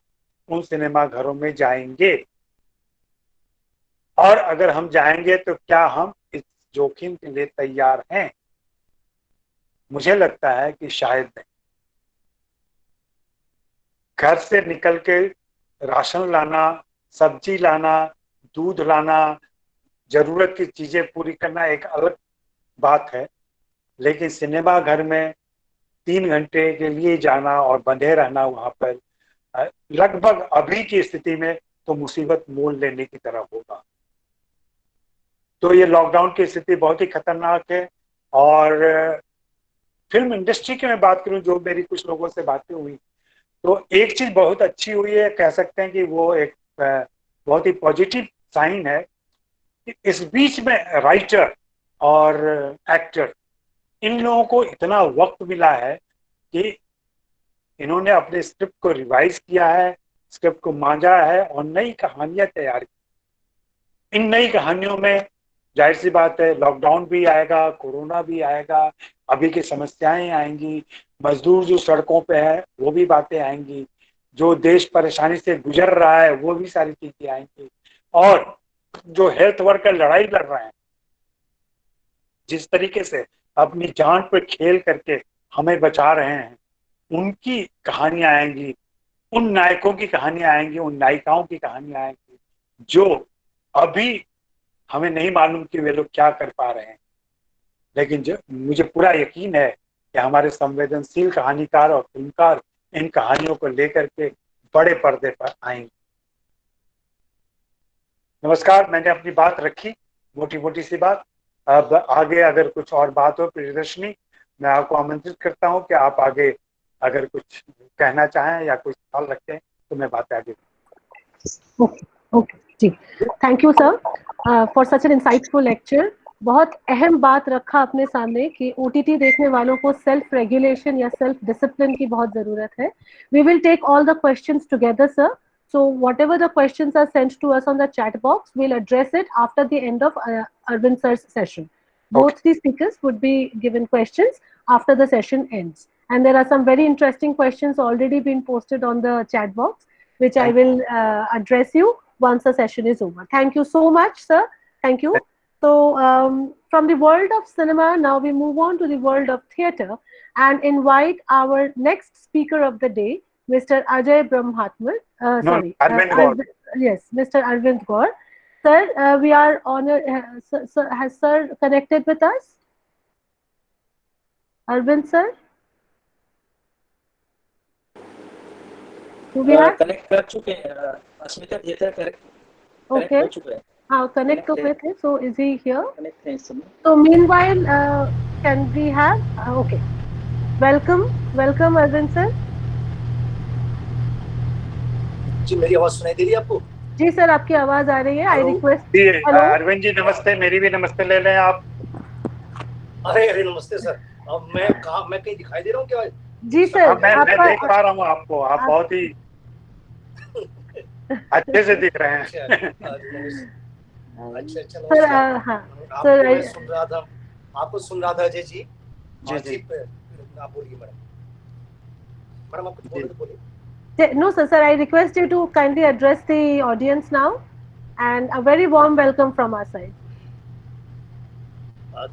उन सिनेमा घरों में जाएंगे? और अगर हम जाएंगे तो क्या हम इस जोखिम के लिए तैयार हैं? मुझे लगता है कि शायद नहीं। घर से निकल के राशन लाना, सब्जी लाना, दूध लाना, जरूरत की चीजें पूरी करना एक अलग बात है, लेकिन सिनेमा घर में 3 घंटे के लिए जाना और बंधे रहना वहां पर लगभग अभी की स्थिति में तो मुसीबत मोल लेने की तरह होगा। तो ये लॉकडाउन की स्थिति बहुत ही खतरनाक है। और फिल्म इंडस्ट्री की मैं बात करूं, जो मेरी कुछ लोगों से बातें हुई, तो एक चीज बहुत अच्छी हुई है, कह सकते हैं कि वो एक बहुत ही पॉजिटिव साइन है कि इस बीच में राइटर और एक्टर, इन लोगों को इतना वक्त मिला है कि इन्होंने अपने स्क्रिप्ट को रिवाइज किया है, स्क्रिप्ट को मांझा है और नई कहानियां तैयार की। इन नई कहानियों में जाहिर सी बात है लॉकडाउन भी आएगा, कोरोना भी आएगा, अभी की समस्याएं आएंगी, मजदूर जो सड़कों पे है वो भी बातें आएंगी, जो देश परेशानी से गुजर रहा है वो भी सारी चीजें आएंगी, और जो हेल्थ वर्कर लड़ाई लड़ रहे हैं, जिस तरीके से अपनी जान पर खेल करके हमें बचा रहे हैं, उनकी कहानियां आएंगी, उन नायकों की कहानियां आएंगी, उन नायिकाओं की कहानियां आएंगी जो अभी हमें नहीं मालूम कि वे लोग क्या कर पा रहे हैं। लेकिन जो मुझे पूरा यकीन है कि हमारे संवेदनशील कहानीकार और फिल्मकार इन कहानियों को लेकर के बड़े पर्दे पर आएंगे। नमस्कार, मैंने अपनी बात रखी, मोटी मोटी सी बात। अब आगे अगर कुछ और बात हो प्रियदर्शनी, मैं आपको आमंत्रित करता हूं कि आप आगे अगर कुछ कहना चाहें या कोई सवाल रखते हैं तो मैं बात आगे। ओके जी, thank you sir for such an insightful lecture. बहुत अहम बात रखा अपने सामने कि ओटीटी देखने वालों को सेल्फ रेगुलेशन या सेल्फ डिसिप्लिन की बहुत जरूरत है। We will take all the questions together sir, so whatever the questions are sent to us on the chat box, we'll address it after the end of Arvind sir's session. Both the speakers would be given questions after the session ends, and there are some very interesting questions already been posted on the chat box, which I will address you once the session is over. Thank you so much, sir. Thank you. So, from the world of cinema, now we move on to the world of theatre and invite our next speaker of the day, Mr. Ajay Brahmatmar. Arvind Gaur. Yes, Mr. Arvind Gaur. Sir, we are honored. Has sir connected with us? Arvind sir? Do we have? Connect कर चुके हैं अस्मिता theatre connect Okay. हो चुका है। हाँ, connect to with him. So, is he here? Connect है इस समय। So, meanwhile, can we have? Okay. Welcome, Arvind sir. जी, मेरी आवाज सुनाई दे रही है आपको? जी सर, आपकी आवाज आ रही है। I request. Hello Arvind ji, नमस्ते। मेरी भी नमस्ते ले लें आप। अरे नमस्ते सर। अब मैं कहीं दिखाई दे रहा हूँ क्या? जी सर, मैं देख पा रहा हूँ आपको। आप बहुत ही अच्छे से दिख रहे हैं। अच्छा सर, हाँ सर, मैं सुन रहा था, आपको सुन रहा था अजय जी। जी आप बोलिए मैडम, आप कुछ बोले तो बोलिए। No, sir, I request you to kindly address the audience now, and a very warm welcome from our side.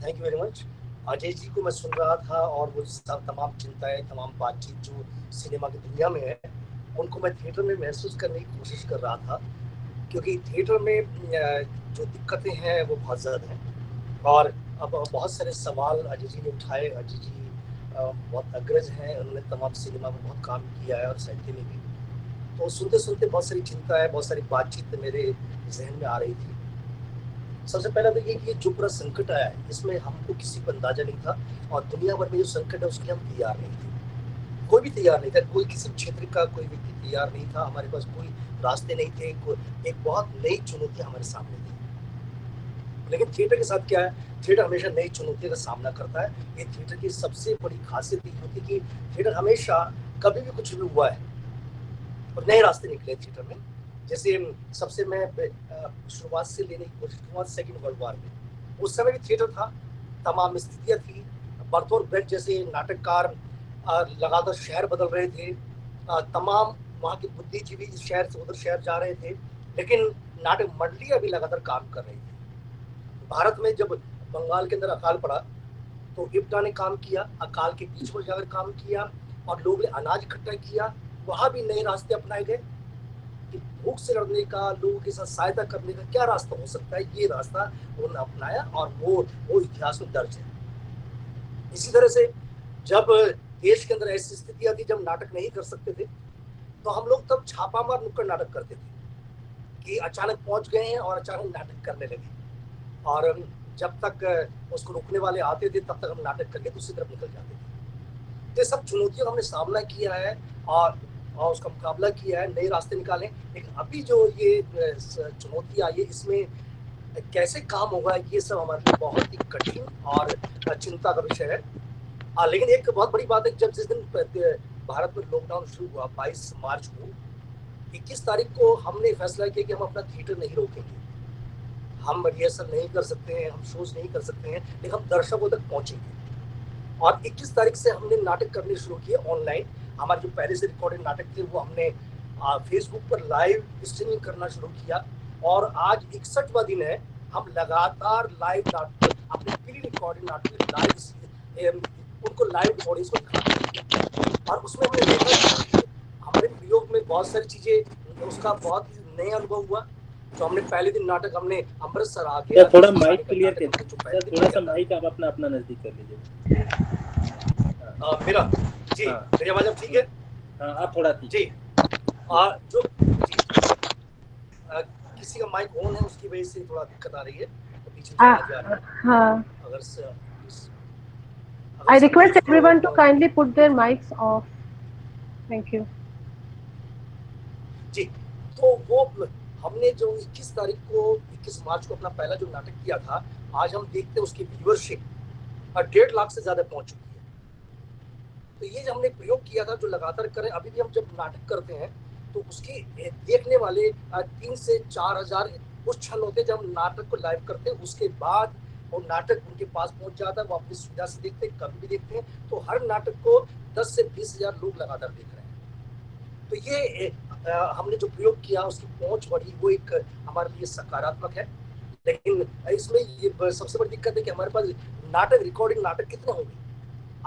Thank you very much. Ajay ji को मैं सुन रहा था और वो सब तमाम चिंताएं, तमाम बातचीत जो सिनेमा की दुनिया में है, उनको मैं थिएटर में महसूस करने की कोशिश कर रहा था, क्योंकि थिएटर में जो दिक्कतें हैं वो बहुत ज़्यादा हैं। और अब बहुत सारे सवाल अजय जी ने उठाए। अजय जी बहुत अग्रज हैं, उन्होंने तमाम सिनेमा में बहुत काम किया है और साहित्य में भी। तो सुनते सुनते बहुत सारी चिंता है, बहुत सारी बातचीत मेरे जहन में आ रही थी। सबसे पहला तो ये कि जो पूरा संकट आया है, इसमें हमको किसी को अंदाजा नहीं था, और दुनिया भर में जो संकट है उसके लिए हम तैयार नहीं थे। कोई भी तैयार नहीं था, कोई किसी क्षेत्र का कोई व्यक्ति तैयार नहीं था। हमारे पास कोई रास्ते नहीं थे। एक बहुत नई चुनौती हमारे सामने थी। लेकिन थिएटर के साथ क्या है, थिएटर हमेशा नई चुनौतियों का सामना करता है। ये थिएटर की सबसे बड़ी खासियत ये होती है कि थिएटर हमेशा कभी भी कुछ भी हुआ है और नए रास्ते निकले थिएटर में। जैसे सबसे मैं शुरुआत से लेने की कोशिश करूँगा सेकेंड वर्ल्ड वॉर में, उस समय भी थिएटर था, तमाम स्थितियाँ थी। बर्तौर ब्रेट जैसे नाटककार लगातार शहर बदल रहे थे, तमाम वहाँ के बुद्धिजीवी इस शहर से उधर शहर जा रहे थे, लेकिन नाटक मंडलियाँ भी लगातार काम कर रही थी। भारत में जब बंगाल के अंदर अकाल पड़ा तो इब्टा ने काम किया, अकाल के बीच में जाकर काम किया, और लोगों ने अनाज इकट्ठा किया। वहाँ भी नए रास्ते अपनाए गए कि भूख से लड़ने का, लोगों के साथ सहायता करने का क्या रास्ता हो सकता है। ये रास्ता उन्होंने अपनाया और वो इतिहास में दर्ज है। इसी तरह से जब देश के अंदर ऐसी स्थितियाँ थी जब नाटक नहीं कर सकते थे, तो हम लोग तब छापामार नुक्कड़ नाटक करते थे कि अचानक पहुंच गए हैं और अचानक नाटक करने लगे, और जब तक उसको रोकने वाले आते थे तब तक हम नाटक करके दूसरी तरफ निकल जाते थे। तो सब चुनौतियों का हमने सामना किया है और उसका मुकाबला किया है, नए रास्ते निकाले। लेकिन अभी जो ये चुनौती आई है, इसमें कैसे काम होगा, ये सब हमारे लिए बहुत ही कठिन और चिंता का विषय है। लेकिन एक बहुत बड़ी बात है, जब जिस दिन भारत में लॉकडाउन शुरू हुआ 22 मार्च को, 21 तारीख को हमने फैसला किया कि हम अपना थिएटर नहीं रोकेंगे। हम रिहर्सल नहीं कर सकते हैं, हम शोज नहीं कर सकते हैं, लेकिन हम दर्शकों तक पहुंचेंगे। और 21 तारीख से हमने नाटक करने शुरू किए ऑनलाइन। हमारे जो पहले से रिकॉर्डेड नाटक थे वो हमने फेसबुक पर लाइव स्ट्रीमिंग करना शुरू किया, और आज 61वां दिन है। हम लगातार लाइव नाटक, अपने प्री रिकॉर्डेड नाटक लाइव, उनको लाइव ऑडियंस को दिखाते हैं। और उसमें हमने देखा हमारे प्रयोग में बहुत सारी चीजें, उसका बहुत नया अनुभव हुआ। तो हमने पहले दिन नाटक हमने अमृतसर आके, थोड़ा माइक क्लियर कर, थोड़ा सा माइक आप अपना नजदीक कर लीजिए। मेरा जी, मेरी आवाज अब ठीक है? आप थोड़ा जी। जो किसी का माइक ऑन है, उसकी वजह से थोड़ा दिक्कत आ रही है, तो पीछे से आवाज आ रही है। हाँ. अगर I सब request कुछ everyone to kindly put their mics off. Thank you. जी, तो वो हमने जो 21 तारीख को 21 मार्च को अपना पहला जो नाटक किया था, आज हम देखते हैं उसकी व्यूअरशिप 1.5 लाख से ज्यादा पहुंच चुकी है। तो ये जो हमने प्रयोग किया था, जो लगातार करें, अभी भी हम जब नाटक करते हैं तो उसकी देखने वाले 3 से 4 हजार उस क्षण होते हैं जब हम नाटक को लाइव करते हैं। उसके बाद वो नाटक उनके पास पहुंच जाता है, वो अपनी सुविधा से देखते हैं, कभी भी देखते हैं। तो हर नाटक को 10 से 20 हजार लोग लगातार देख रहे हैं। तो ये हमने जो प्रयोग किया, उसकी पहुंच बढ़ी, वो एक हमारे लिए सकारात्मक है। लेकिन इसमें ये सबसे बड़ी दिक्कत है कि हमारे पास नाटक रिकॉर्डिंग नाटक कितने होंगे,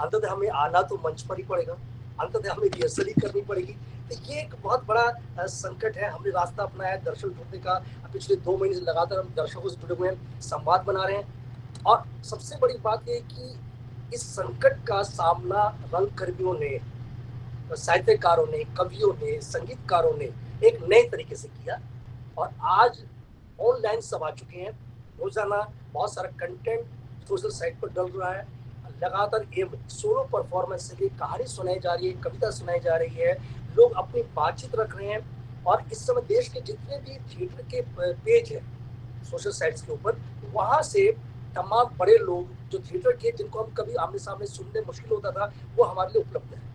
अंततः हमें आना तो मंच पर ही पड़ेगा, अंततः हमें रिहर्सल ही करनी पड़ेगी। तो ये एक बहुत बड़ा संकट है। हमने रास्ता अपनाया है दर्शक ढूंढने का। पिछले 2 महीने से लगातार हम दर्शकों से जुड़े हुए हैं, संवाद बना रहे हैं। और सबसे बड़ी बात ये कि इस संकट का सामना रंगकर्मियों ने, साहित्यकारों ने, कवियों ने, संगीतकारों ने एक नए तरीके से किया। और आज ऑनलाइन सब आ चुके हैं, रोजाना बहुत सारा कंटेंट सोशल साइट पर डल रहा है। लगातार सोलो परफॉर्मेंस से कहानी सुनाई जा रही है, कविता सुनाई जा रही है, लोग अपनी बातचीत रख रहे हैं। और इस समय देश के जितने भी थिएटर के पेज हैं सोशल साइट्स के ऊपर, वहां से तमाम बड़े लोग जो थिएटर के, जिनको हम कभी आमने सामने सुनने मुश्किल होता था, वो हमारे लिए उपलब्ध है।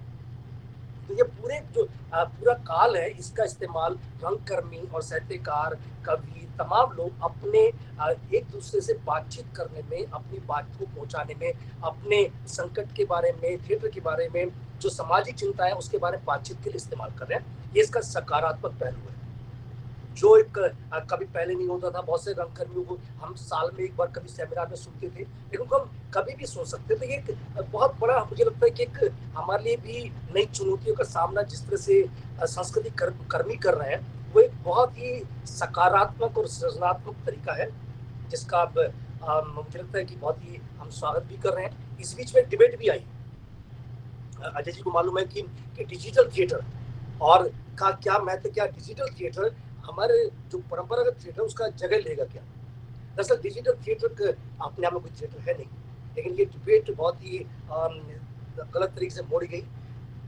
तो ये पूरे जो पूरा काल है, इसका इस्तेमाल रंगकर्मी और साहित्यकार, कवि, तमाम लोग अपने एक दूसरे से बातचीत करने में, अपनी बात को पहुंचाने में, अपने संकट के बारे में, थिएटर के बारे में, जो सामाजिक चिंता है उसके बारे में बातचीत के लिए इस्तेमाल कर रहे हैं। ये इसका सकारात्मक पहलू है, जो एक कभी पहले नहीं होता था। बहुत से रंगकर्मियों को हम साल में एक बार कभी सेमिनार में सुनते थे, लेकिन हम कभी भी सुन सकते थे। ये एक बहुत बड़ा, मुझे लगता है कि एक हमारे लिए भी नई चुनौतियों का सामना जिस तरह से संस्कृति कर्मी कर रहे हैं, वो एक बहुत ही सकारात्मक और सृजनात्मक तरीका है, जिसका अब मुझे लगता है कि बहुत ही हम स्वागत भी कर रहे हैं। इस बीच में डिबेट भी आई। अजय जी को मालूम है कि डिजिटल थिएटर और का क्या महत्व, क्या डिजिटल थिएटर हमारे जो परंपरागत थिएटर उसका जगह लेगा क्या। दरअसल डिजिटल थिएटर अपने आप में कोई थिएटर है नहीं, लेकिन ये डिबेट बहुत ही गलत तरीके से मोड़ी गई।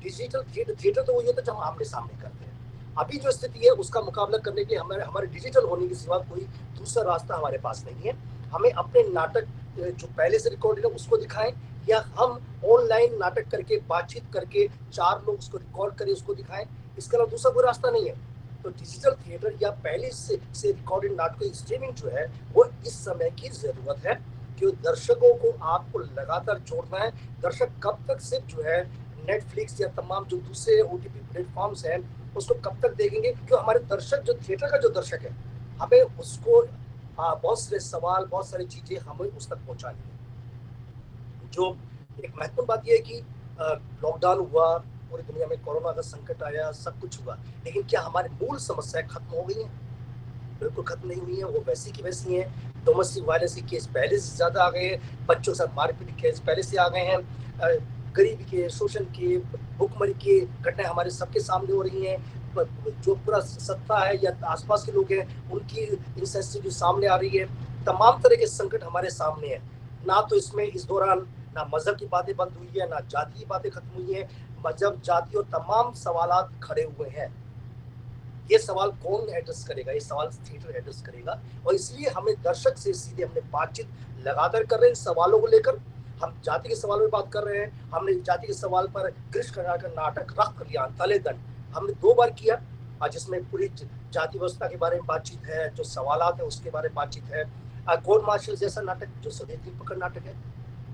डिजिटल थिएटर तो वही होता है जो हम आमने सामने करते हैं। अभी जो स्थिति है उसका मुकाबला करने के लिए हमारे डिजिटल होने के सिवा कोई दूसरा रास्ता हमारे पास नहीं है। हमें अपने नाटक जो पहले से रिकॉर्ड है उसको दिखाएं, या हम ऑनलाइन नाटक करके, बातचीत करके 4 लोग उसको रिकॉर्ड करें, उसको दिखाएं। इसके अलावा दूसरा कोई रास्ता नहीं है। तो डिजिटल थिएटर या पहले से रिकॉर्डेड नाटकों की स्ट्रीमिंग जो है, वो इस समय की जरूरत है, कि दर्शकों को आपको लगातार जोड़ना है। दर्शक कब तक सिर्फ जो है नेटफ्लिक्स या तमाम जो दूसरे OTT प्लेटफॉर्म्स हैं उसको कब तक देखेंगे। क्यों हमारे दर्शक, जो थिएटर का जो दर्शक है, हमें उसको बहुत सारे सवाल, बहुत सारी चीजें हमें उस तक पहुंचानी है। जो एक महत्वपूर्ण बात यह है कि लॉकडाउन हुआ, पूरी दुनिया में कोरोना का संकट आया, सब कुछ हुआ, लेकिन क्या हमारी मूल समस्याएं खत्म हो गई हैं? बिल्कुल खत्म नहीं हुई है, वो वैसी की वैसी हैं। डोमेस्टिक वायलेंस के केस पहले से ज्यादा आ गए हैं, बच्चों के साथ मारपीट के केस पहले से आ गए हैं, गरीबी के, शोषण के, भुखमरी के घटनाएं हमारे सबके सामने हो रही हैं। जो पूरा सत्ता है या आसपास के लोग हैं उनकी इंसेंसिटिविटी सामने आ रही है। तमाम तरह के संकट हमारे सामने है। ना तो इसमें इस दौरान ना मजहब की बातें बंद हुई है, ना जाति की बातें खत्म हुई है। मजहब, जाति और तमाम सवालात खड़े हुए हैं। ये सवाल कौन एड्रेस करेगा? ये सवाल थिएटर एड्रेस करेगा। और इसलिए हमें दर्शक से सीधे हमने बातचीत लगातार कर रहे हैं इन सवालों को लेकर। हम जाति के सवाल पर बात कर रहे हैं। हमने जाति के सवाल पर कृष्ण कर्नाटक का नाटक रख लिया, तले दंड हमने 2 बार किया, जिसमें पूरी जाति व्यवस्था के बारे में बातचीत है, जो सवालात है उसके बारे में बातचीत है। कोर्ट मार्शल जैसा नाटक जो स्वदेशी पकड़ नाटक है,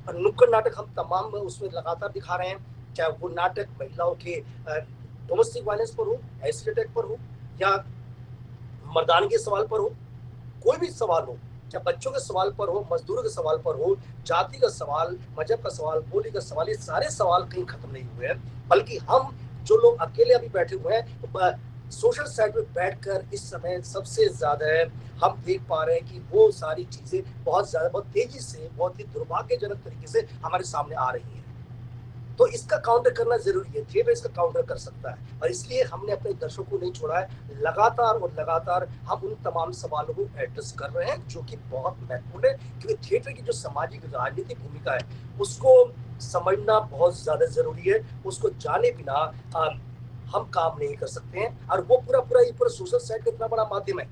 और नुक्कड़ नाटक हम तमाम उसमें लगातार दिखा रहे हैं। चाहे वो नाटक महिलाओं के डोमेस्टिक वायलेंस पर हो, एसिड अटैक पर हो, या मर्दानगी के सवाल पर हो, कोई भी सवाल हो, चाहे बच्चों के सवाल पर हो, मजदूरों के सवाल पर हो, जाति का सवाल, मजहब का सवाल, बोली का सवाल, ये सारे सवाल कहीं खत्म नहीं हुए हैं। बल्कि हम जो लोग अकेले अभी बैठे हुए हैं सोशल साइट पे बैठकर इस समय सबसे ज्यादा हम देख पा रहे हैं कि वो सारी चीजें बहुत तेजी से, बहुत ही दुर्भाग्यजनक तरीके से हमारे सामने आ रही हैं। तो इसका काउंटर करना जरूरी है, थिएटर इसका काउंटर कर सकता है, और इसलिए हमने अपने दर्शकों को नहीं छोड़ा है। लगातार और लगातार हम उन तमाम सवालों को एड्रेस कर रहे हैं जो कि बहुत महत्वपूर्ण है, क्योंकि थिएटर की जो सामाजिक राजनीतिक भूमिका है उसको समझना बहुत ज्यादा जरूरी है। उसको जाने बिना हम काम नहीं कर सकते हैं, और वो पूरा सोशल साइट का इतना बड़ा माध्यम है,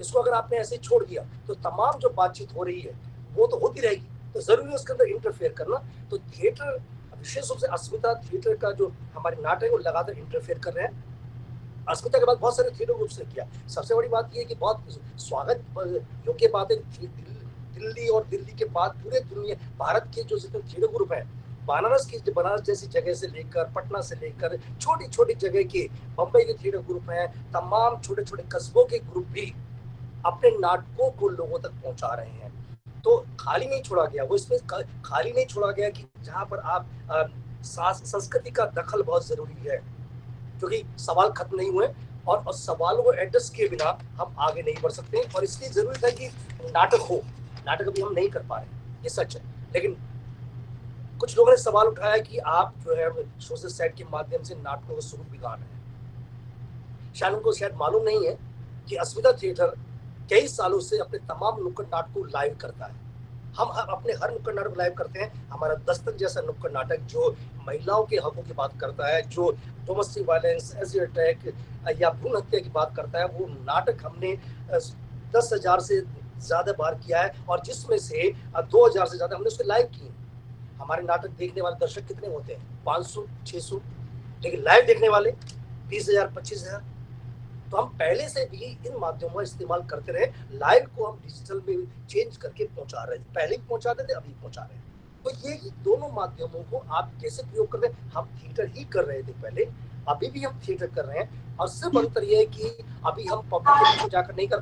इसको अगर आपने ऐसे छोड़ दिया तो तमाम जो बातचीत हो रही है वो तो होती रहेगी, तो जरूरी है उसके अंदर इंटरफेयर करना। तो थिएटर, विशेष रूप से अस्मिता थिएटर का जो हमारे नाटक है वो लगातार इंटरफेयर कर रहे हैं। अस्मिता के बाद बहुत सारे थिएटर ग्रुप्स ने किया। सबसे बड़ी बात ये है कि बहुत स्वागत योग्य बात है, दिल्ली और दिल्ली के बाद पूरे दुनिया भारत के जो जितने थिएटर ग्रुप हैं, बनारस जैसी जगह से लेकर पटना से लेकर छोटी छोटी जगह के बम्बई के थिएटर ग्रुप हैं, तमाम छोटे छोटे कस्बों के ग्रुप भी अपने नाटकों को लोगों तक पहुंचा रहे हैं। तो खाली नहीं छोड़ा गया, वो इसमें खाली नहीं छोड़ा गया कि जहां पर आप संस्कृति का दखल बहुत जरूरी है, क्योंकि सवाल खत्म नहीं हुए और सवालों को एड्रेस किए बिना हम आगे नहीं बढ़ सकते, और इसलिए जरूरी था कि नाटक अभी हम नहीं कर पा रहे, ये सच है। लेकिन कुछ लोगों ने सवाल उठाया कि आप जो है सोशल साइट के माध्यम से नाटकों का स्वरूप बिगाड़ रहे हैं। शायद उनको शायद मालूम नहीं है कि अस्मिता थिएटर कई सालों से अपने तमाम नुक्कड़ नाटक को लाइव करता है। हम अपने हर नुक्कड़ नाटक लाइव करते हैं। हमारा दस्तक जैसा नुक्कड़ नाटक जो महिलाओं के हकों की बात करता है, जो डोमेस्टिक वायलेंस, एसिड अटैक या भ्रूण हत्या की बात करता है, वो नाटक हमने 10,000 से ज्यादा बार किया है, और जिसमें से 2,000 से ज्यादा हमने उसके लाइव किए। हमारे नाटक देखने वाले दर्शक कितने होते हैं? 500, 600, लेकिन लाइव देखने वाले 20,000, 25,000। तो हम पहले से भी इन माध्यमों का इस्तेमाल करते रहे। लाइव को हम डिजिटल में चेंज करके पहुंचा रहे हैं, पहले भी पहुंचाते थे, अभी पहुंचा रहे हैं। तो ये दोनों माध्यमों को आप कैसे प्रयोग कर रहे हैं? हम थिएटर ही कर रहे थे पहले, अभी भी हम थिएटर कर रहे हैं, और सिर्फ अंतर यह है कि अभी हम पब्लिक के बीच में जाकर नहीं कर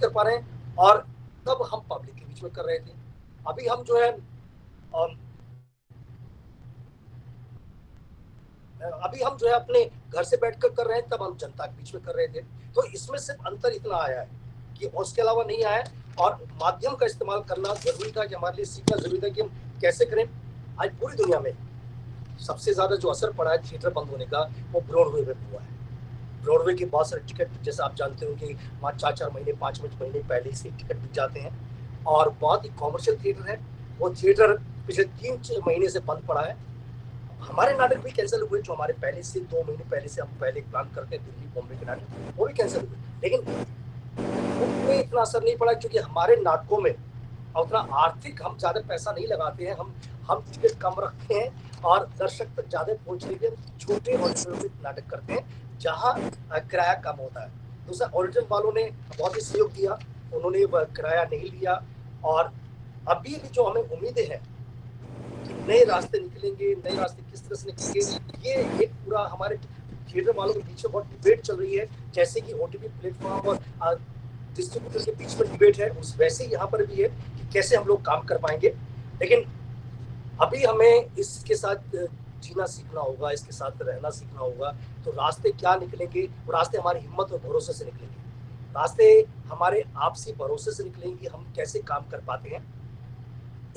पा रहे हैं, और तब हम पब्लिक के बीच में कर रहे थे। अभी हम जो है अपने घर से बैठकर कर रहे हैं, तब हम जनता के बीच में कर रहे थे। तो इसमें सिर्फ अंतर इतना आया है कि उसके अलावा नहीं आया, और माध्यम का इस्तेमाल करना जरूरी था, कि हमारे लिए सीखना जरूरी था कि हम कैसे करें। आज पूरी दुनिया में सबसे ज्यादा जो असर पड़ा है थिएटर बंद होने का, वो ब्रॉडवे पे हुआ है। ब्रॉडवे के बहुत सारे टिकट, जैसे आप जानते हो कि वहाँ 4-4 महीने 5-5 महीने पहले से टिकट बिक जाते हैं, और बहुत ही कॉमर्शियल थिएटर है। वो थिएटर पिछले 3 महीने से बंद पड़ा है। हमारे नाटक भी कैंसिल हुए, जो हमारे पहले से 2 महीने पहले से हम पहले प्लान करते हैं दिल्ली बॉम्बे के नाटक, वो भी कैंसिल हुए। लेकिन उनमें इतना असर नहीं पड़ा, क्योंकि हमारे नाटकों में उतना आर्थिक हम ज्यादा पैसा नहीं लगाते हैं, हम टिकट कम रखते हैं, और दर्शक तक ज्यादा पहुंचने के लिए छोटे और नाटक करते हैं जहाँ किराया कम होता है। दूसरा, ओरिजिनल वालों ने बहुत ही सहयोग दिया, उन्होंने किराया नहीं लिया, और अभी भी जो हमें उम्मीदें हैं कि नए रास्ते निकलेंगे, नए रास्ते किस तरह से निकलेंगे, ये एक पूरा हमारे थिएटर वालों के बीच में बहुत डिबेट चल रही है। जैसे कि ओटीटी प्लेटफॉर्म और डिस्ट्रीब्यूटर के बीच में डिबेट है, उस वैसे यहाँ पर भी है कि कैसे हम लोग काम कर पाएंगे। लेकिन अभी हमें इसके साथ जीना सीखना होगा, इसके साथ रहना सीखना होगा। तो रास्ते क्या निकलेंगे? वो रास्ते हमारी हिम्मत और भरोसे से निकलेंगे, रास्ते हमारे आपसी भरोसे से निकलेंगे, हम कैसे काम कर पाते हैं।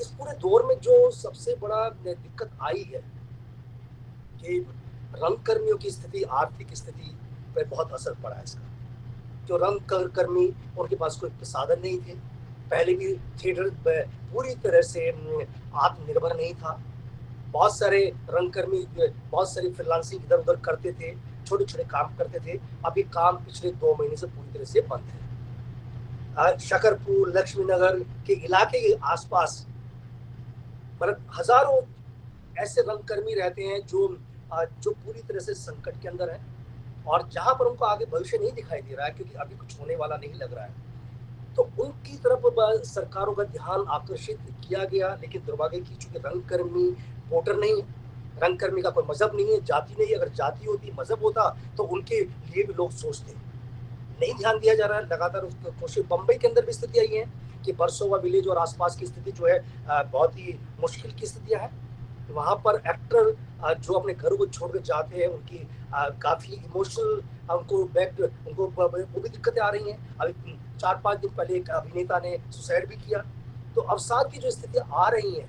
इस पूरे दौर में जो सबसे बड़ा दिक्कत आई है कि रंगकर्मियों की स्थिति, आर्थिक स्थिति पर बहुत असर पड़ा है इसका। जो रंगकर्मी, उनके पास कोई साधन नहीं थे। पहले भी थिएटर पूरी तरह से आत्मनिर्भर नहीं था। बहुत सारे रंगकर्मी बहुत सारी फ्रीलांसिंग इधर उधर करते थे, छोटे छोटे काम करते थे। अभी काम पिछले 2 महीने से पूरी तरह से बंद है। शकरपुर, लक्ष्मी नगर के इलाके के आसपास पर हजारों ऐसे रंगकर्मी रहते हैं जो पूरी तरह से संकट के अंदर है, और जहां पर उनको आगे भविष्य नहीं दिखाई दे रहा है, क्योंकि अभी कुछ होने वाला नहीं लग रहा है। तो उनकी तरफ सरकारों का ध्यान आकर्षित किया गया। लेकिन दुर्भाग्य की, चूंकि रंगकर्मी वोटर नहीं है, रंगकर्मी का कोई मजहब नहीं है, जाति नहीं। अगर जाति होती, मजहब होता, तो उनके लिए भी लोग सोचते। नहीं ध्यान दिया जा रहा है। लगातार कोशिश, बम्बई के अंदर भी स्थिति आई है कि बरसोवा विलेज और आसपास की स्थिति जो है बहुत ही मुश्किल की स्थितियां हैं। वहाँ पर एक्टर जो अपने घर को छोड़कर जाते हैं, उनकी काफी इमोशनल उनको वो भी दिक्कतें आ रही हैं। अभी 4-5 दिन पहले एक अभिनेता ने सुसाइड भी किया। तो अवसाद की जो स्थितियां आ रही हैं,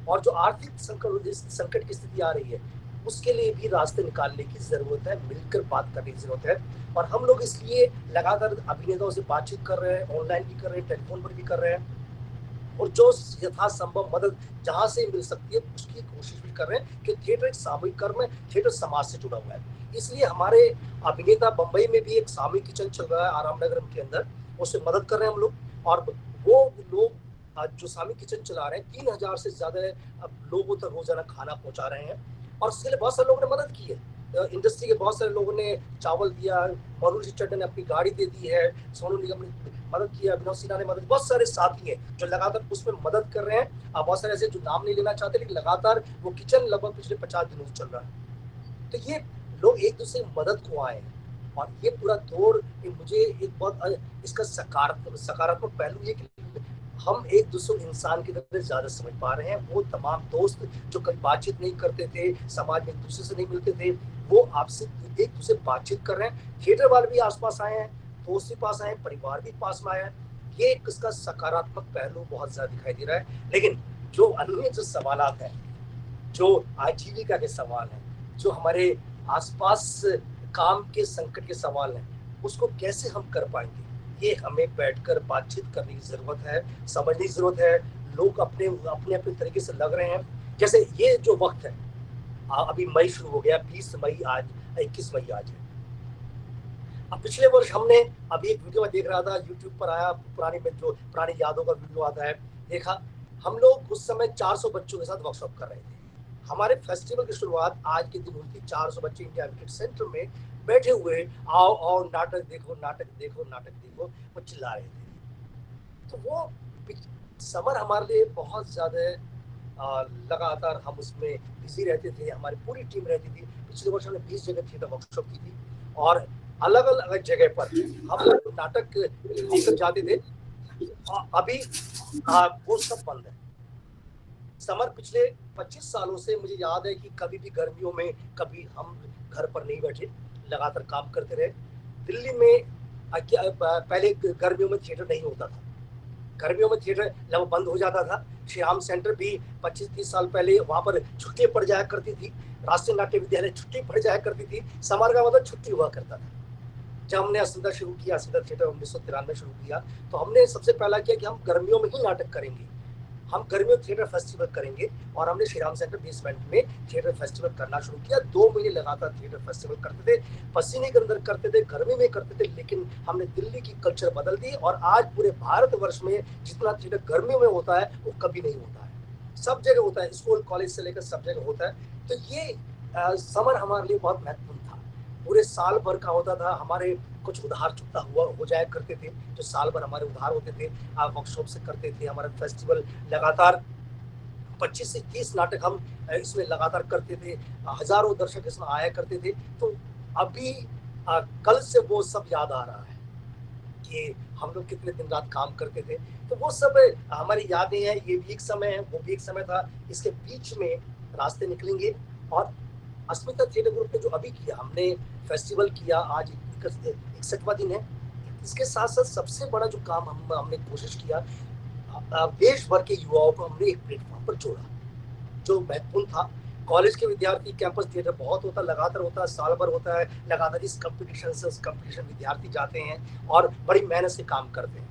और जो आर्थिक संकट की स्थिति आ रही है उसके लिए भी रास्ते निकालने की जरूरत है, मिलकर बात करने की जरूरत है। और हम लोग इसलिए लगातार अभिनेताओं से बातचीत कर रहे हैं, ऑनलाइन भी कर रहे हैं, टेलीफोन पर भी कर रहे हैं, और जो यथासंभव मदद जहां से मिल सकती है उसकी कोशिश भी कर रहे हैं कि थिएटर एक सामूहिक कर्म है, थिएटर समाज से जुड़ा हुआ है। इसलिए हमारे अभिनेता बंबई में भी एक सामूहिक किचन चल रहा है आराम नगर के अंदर, उससे मदद कर रहे हैं हम लोग। और वो लोग जो सामूहिक किचन चला रहे हैं 3000 से ज्यादा लोगों तक रोजाना खाना पहुंचा रहे हैं, और उसके लिए बहुत सारे लोगों ने मदद की है। इंडस्ट्री के बहुत सारे लोगों ने चावल दिया, मनोज चड्डा ने अपनी गाड़ी दे दी है, सोनू निगम ने मदद किया, विनोद सिन्हा ने मदद, बहुत सारे साथी हैं जो लगातार उसमें मदद कर रहे हैं। बहुत सारे ऐसे जो नाम नहीं लेना चाहते, लेकिन लगातार वो किचन लगभग पिछले 50 दिनों से चल रहा है। तो ये लोग एक दूसरे की मदद को आए हैं, और ये पूरा दौर मुझे एक बहुत इसका सकारात्मक पहलू ये कि हम एक दूसरे इंसान की तरह ज्यादा समझ पा रहे हैं। वो तमाम दोस्त जो कभी बातचीत नहीं करते थे, समाज में एक दूसरे से नहीं मिलते थे, वो आपसे एक दूसरे बातचीत कर रहे हैं। थिएटर वाले भी आसपास आए हैं, दोस्त भी पास आए, परिवार भी पास में आया है। ये इसका सकारात्मक पहलू बहुत ज्यादा दिखाई दे रहा है। लेकिन जो अन्य जो सवालात हैं, जो आजीविका के सवाल हैं, जो हमारे आसपास काम के संकट के सवाल हैं, उसको कैसे हम कर पाएंगे, ये हमें बैठकर बातचीत करने की जरूरत है, समझने की जरूरत है। लोग अपने अपने तरीके से लग रहे हैं। जैसे ये जो वक्त है, अभी मई शुरू हो गया, 20 मई आज, 21 मई आज है। अब पिछले वर्ष हमने अभी एक वीडियो में देख रहा था, यूट्यूब पर आया, पुरानी यादों का वीडियो आता है, देखा हम लोग उस समय 400 बच्चों के साथ वर्कशॉप कर रहे थे। हमारे फेस्टिवल की शुरुआत आज के दिन हुई थी। 400 बच्चे इंडिया विकेट सेंटर में बैठे हुए, आओ नाटक देखो, नाटक देखो, नाटक देखो, वो चिल्ला रहे थे। तो वो समर हमारे लिए बहुत ज्यादा लगातार हम उसमें बिजी रहते थे, हमारी पूरी टीम रहती थी। पिछले वर्ष हमने 20 जगह थिएटर वर्कशॉप की थी, और अलग अलग जगह पर हम नाटक लेकर जाते थे। अभी वो सब बंद है। समर पिछले 25 सालों से मुझे याद है कि कभी भी गर्मियों में कभी हम घर पर नहीं बैठे, लगातार काम करते रहे। दिल्ली में पहले गर्मियों में थिएटर नहीं होता था, गर्मियों में थिएटर जब बंद हो जाता था। श्रीराम सेंटर भी 25-30 साल पहले वहां पर छुट्टी पड़ जाया करती थी, राष्ट्रीय नाट्य विद्यालय छुट्टी पड़ जाया करती थी, समर का मतलब छुट्टी हुआ करता था। जब हमने अस्मिता शुरू किया, अस्मिता थिएटर 1993 शुरू किया, तो हमने सबसे पहला किया कि हम गर्मियों में ही नाटक करेंगे, हम गर्मियों थिएटर फेस्टिवल करेंगे। और हमने श्रीराम सेंटर बेसमेंट में थिएटर फेस्टिवल करना शुरू किया। 2 महीने लगातार थिएटर फेस्टिवल करते थे, पसीने के अंदर करते थे, गर्मी में करते थे। लेकिन हमने दिल्ली की कल्चर बदल दी, और आज पूरे भारतवर्ष में जितना थिएटर गर्मियों में होता है वो कभी नहीं होता है, सब जगह होता है, स्कूल कॉलेज से लेकर सब जगह होता है। तो ये समर हमारे लिए बहुत महत्वपूर्ण था। पूरे साल भर का होता था, हमारे कुछ उधार चुकता हुआ हो जाया करते थे, जो साल भर हमारे उधार होते थे, आप वर्कशॉप से करते थे। हमारा फेस्टिवल लगातार 25 से 30 नाटक हम इसमें लगातार करते थे, हजारों दर्शक इसमें आया करते थे। तो अभी कल से वो सब याद आ रहा है कि हम लोग कितने दिन रात काम करते थे। तो वो सब हमारी यादें हैं, ये भी एक समय है, वो भी एक समय था। इसके बीच में रास्ते निकलेंगे। और अस्मिता थिएटर ग्रुप ने जो अभी किया, हमने फेस्टिवल किया, आज 61वां दिन है। इसके साथ साथ सबसे बड़ा जो काम हमने कोशिश किया, देश भर के युवाओं को हमने एक प्लेटफॉर्म पर जोड़ा, जो महत्वपूर्ण था। कॉलेज के विद्यार्थी, कैंपस थिएटर बहुत होता, लगातार होता है, साल भर होता है, लगातार इस कंपटीशन से उस कंपटीशन विद्यार्थी जाते हैं और बड़ी मेहनत से काम करते हैं।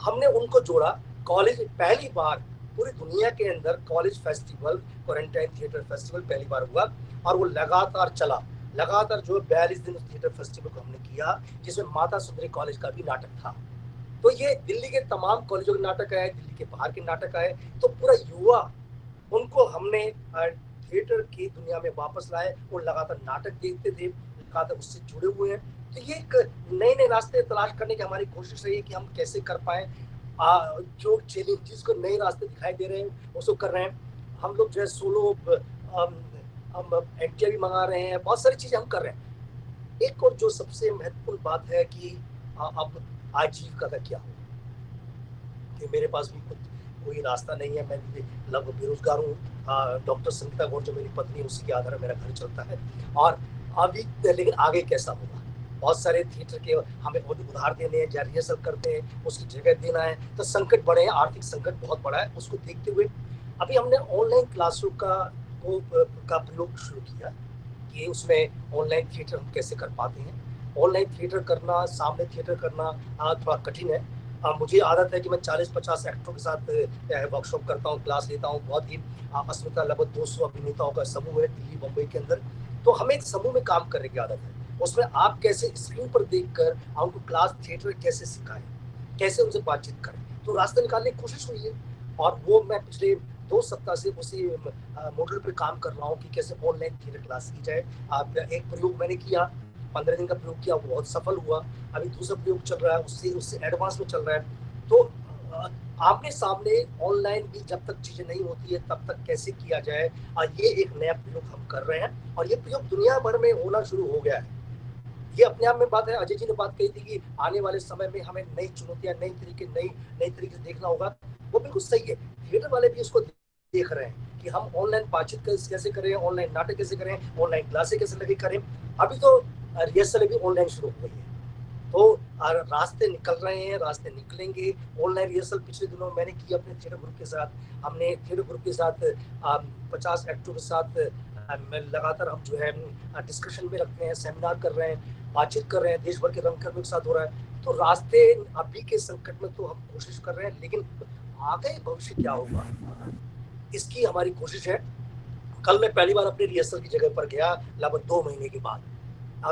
हमने उनको जोड़ा। कॉलेज पहली बार पूरी दुनिया के अंदर college festival, quarantine theatre festival पहली बार हुआ, और वो लगातार चला। लगातार जो 42 दिन थिएटर फेस्टिवल को हमने किया, जिसमें माता सुंदरी कॉलेज का भी नाटक था। तो ये दिल्ली के तमाम कॉलेजों के नाटक आए, दिल्ली के बाहर के नाटक आए। तो पूरा युवा, उनको हमने थिएटर की दुनिया में वापस लाए। वो लगातार नाटक देखते थे, लगातार उससे जुड़े हुए हैं। तो ये एक नए नए रास्ते तलाश करने की हमारी कोशिश रही है कि हम कैसे कर पाए। जो चैलेंजेस को नए रास्ते दिखाई दे रहे हैं उसको कर रहे हैं। हम लोग जो है सोलो हम एंटिया भी मंगा रहे हैं, बहुत सारी चीजें हम कर रहे हैं। एक और जो सबसे महत्वपूर्ण बात है कि अब आजीविका का क्या हो, कि मेरे पास भी कोई रास्ता नहीं है, मैं भी लगभग बेरोजगार हूँ। डॉक्टर संगीता गौर जो मेरी पत्नी है, उसी के आधार मेरा घर चलता है। और अभी लेकिन आगे कैसा होगा, बहुत सारे थिएटर के हमें बहुत उधार देने हैं, रिहर्सल करते हैं, उसकी जगह देना है, तो संकट बड़े हैं, आर्थिक संकट बहुत बड़ा है। उसको देखते हुए अभी हमने ऑनलाइन क्लासरूम का प्रयोग शुरू किया कि उसमें ऑनलाइन थिएटर हम कैसे कर पाते हैं। ऑनलाइन थिएटर करना, सामने थिएटर करना थोड़ा कठिन है। मुझे आदत है कि मैं 40-50 एक्टरों के साथ वर्कशॉप करता हूँ, क्लास लेता हूँ। बहुत ही अस्मिता लगभग 200 अभिनेताओं का समूह है दिल्ली मुंबई के अंदर। तो हमें एक समूह में काम करने की आदत है। उसमें आप कैसे स्क्रीन पर देखकर उनको क्लास थिएटर कैसे सिखाएं, कैसे उनसे बातचीत करें, तो रास्ता निकालने की कोशिश हुई है। और वो मैं पिछले 2 सप्ताह से उसी मॉडल पे काम कर रहा हूँ कि कैसे ऑनलाइन थिएटर क्लास की जाए। एक प्रयोग मैंने किया, 15 दिन का प्रयोग किया, वो बहुत सफल हुआ। अभी दूसरा प्रयोग चल रहा है, उससे एडवांस में चल रहा है। तो आमने सामने ऑनलाइन भी जब तक चीजें नहीं होती है तब तक कैसे किया जाए, ये एक नया प्रयोग हम कर रहे हैं। और ये प्रयोग दुनिया भर में होना शुरू हो गया है। ये अपने आप में बात है। अजय जी ने बात कही थी कि आने वाले समय में हमें नई चुनौतियां, नई तरीके से देखना होगा। वो बिल्कुल सही है। थिएटर वाले भी उसको देख रहे हैं कि हम ऑनलाइन बातचीत कैसे करें, ऑनलाइन नाटक कैसे करें, ऑनलाइन क्लासें कैसे लगे करें। अभी तो रिहर्सल भी ऑनलाइन शुरू हो गई है। तो रास्ते निकल रहे हैं, रास्ते निकलेंगे। ऑनलाइन रिहर्सल पिछले दिनों मैंने की अपने थिएटर ग्रुप के साथ। हमने थिएटर ग्रुप के साथ 50 एक्टरों के साथ लगातार हम जो है डिस्कशन में रखते हैं, सेमिनार कर रहे हैं, बातचीत कर रहे हैं। देश भर के रंगकर्मियों के साथ हो रहा है। तो रास्ते अभी के संकट में तो हम कोशिश कर रहे हैं, लेकिन आगे भविष्य क्या होगा इसकी हमारी कोशिश है। कल मैं पहली बार अपनी रिहर्सल की जगह पर गया लगभग 2 महीने के बाद।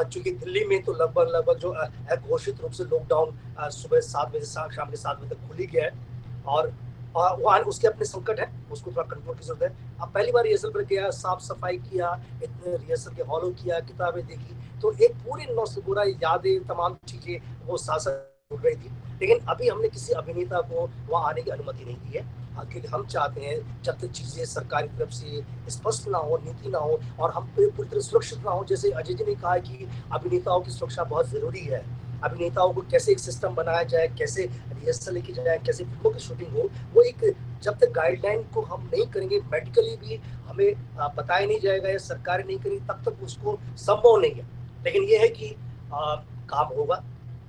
चूंकि दिल्ली में तो लगभग जो घोषित रूप से लॉकडाउन सुबह 7 बजे से शाम के 7 बजे तक खुल ही गया है। और वहाँ उसके अपने संकट है, उसको थोड़ा कंट्रोल की जरूरत है। अब पहली बार रिहर्सल पर गया, साफ सफाई किया, इतने रिहर्सल के हॉलों किया, किताबें देखी, तो एक पूरी नौसगुरा यादें, तमाम चीजें वो साथ जुड़ रही थी। लेकिन अभी हमने किसी अभिनेता को वहाँ आने की अनुमति नहीं दी है, क्योंकि हम चाहते हैं जब तक चीजें सरकारी तरफ से स्पष्ट ना हो, नीति ना हो, और हम पूरी तरह सुरक्षित ना हो। जैसे अजय जी ने कहा कि अभिनेताओं की सुरक्षा बहुत जरूरी है। अभिनेताओं को कैसे एक सिस्टम बनाया जाए, कैसे रिहर्सल की जाए, कैसे फिल्मों की शूटिंग हो, वो एक जब तक गाइडलाइन को हम नहीं करेंगे, मेडिकली भी हमें बताया नहीं जाएगा या सरकार नहीं करेगी, तब तक उसको संभव नहीं है। लेकिन ये है कि काम होगा,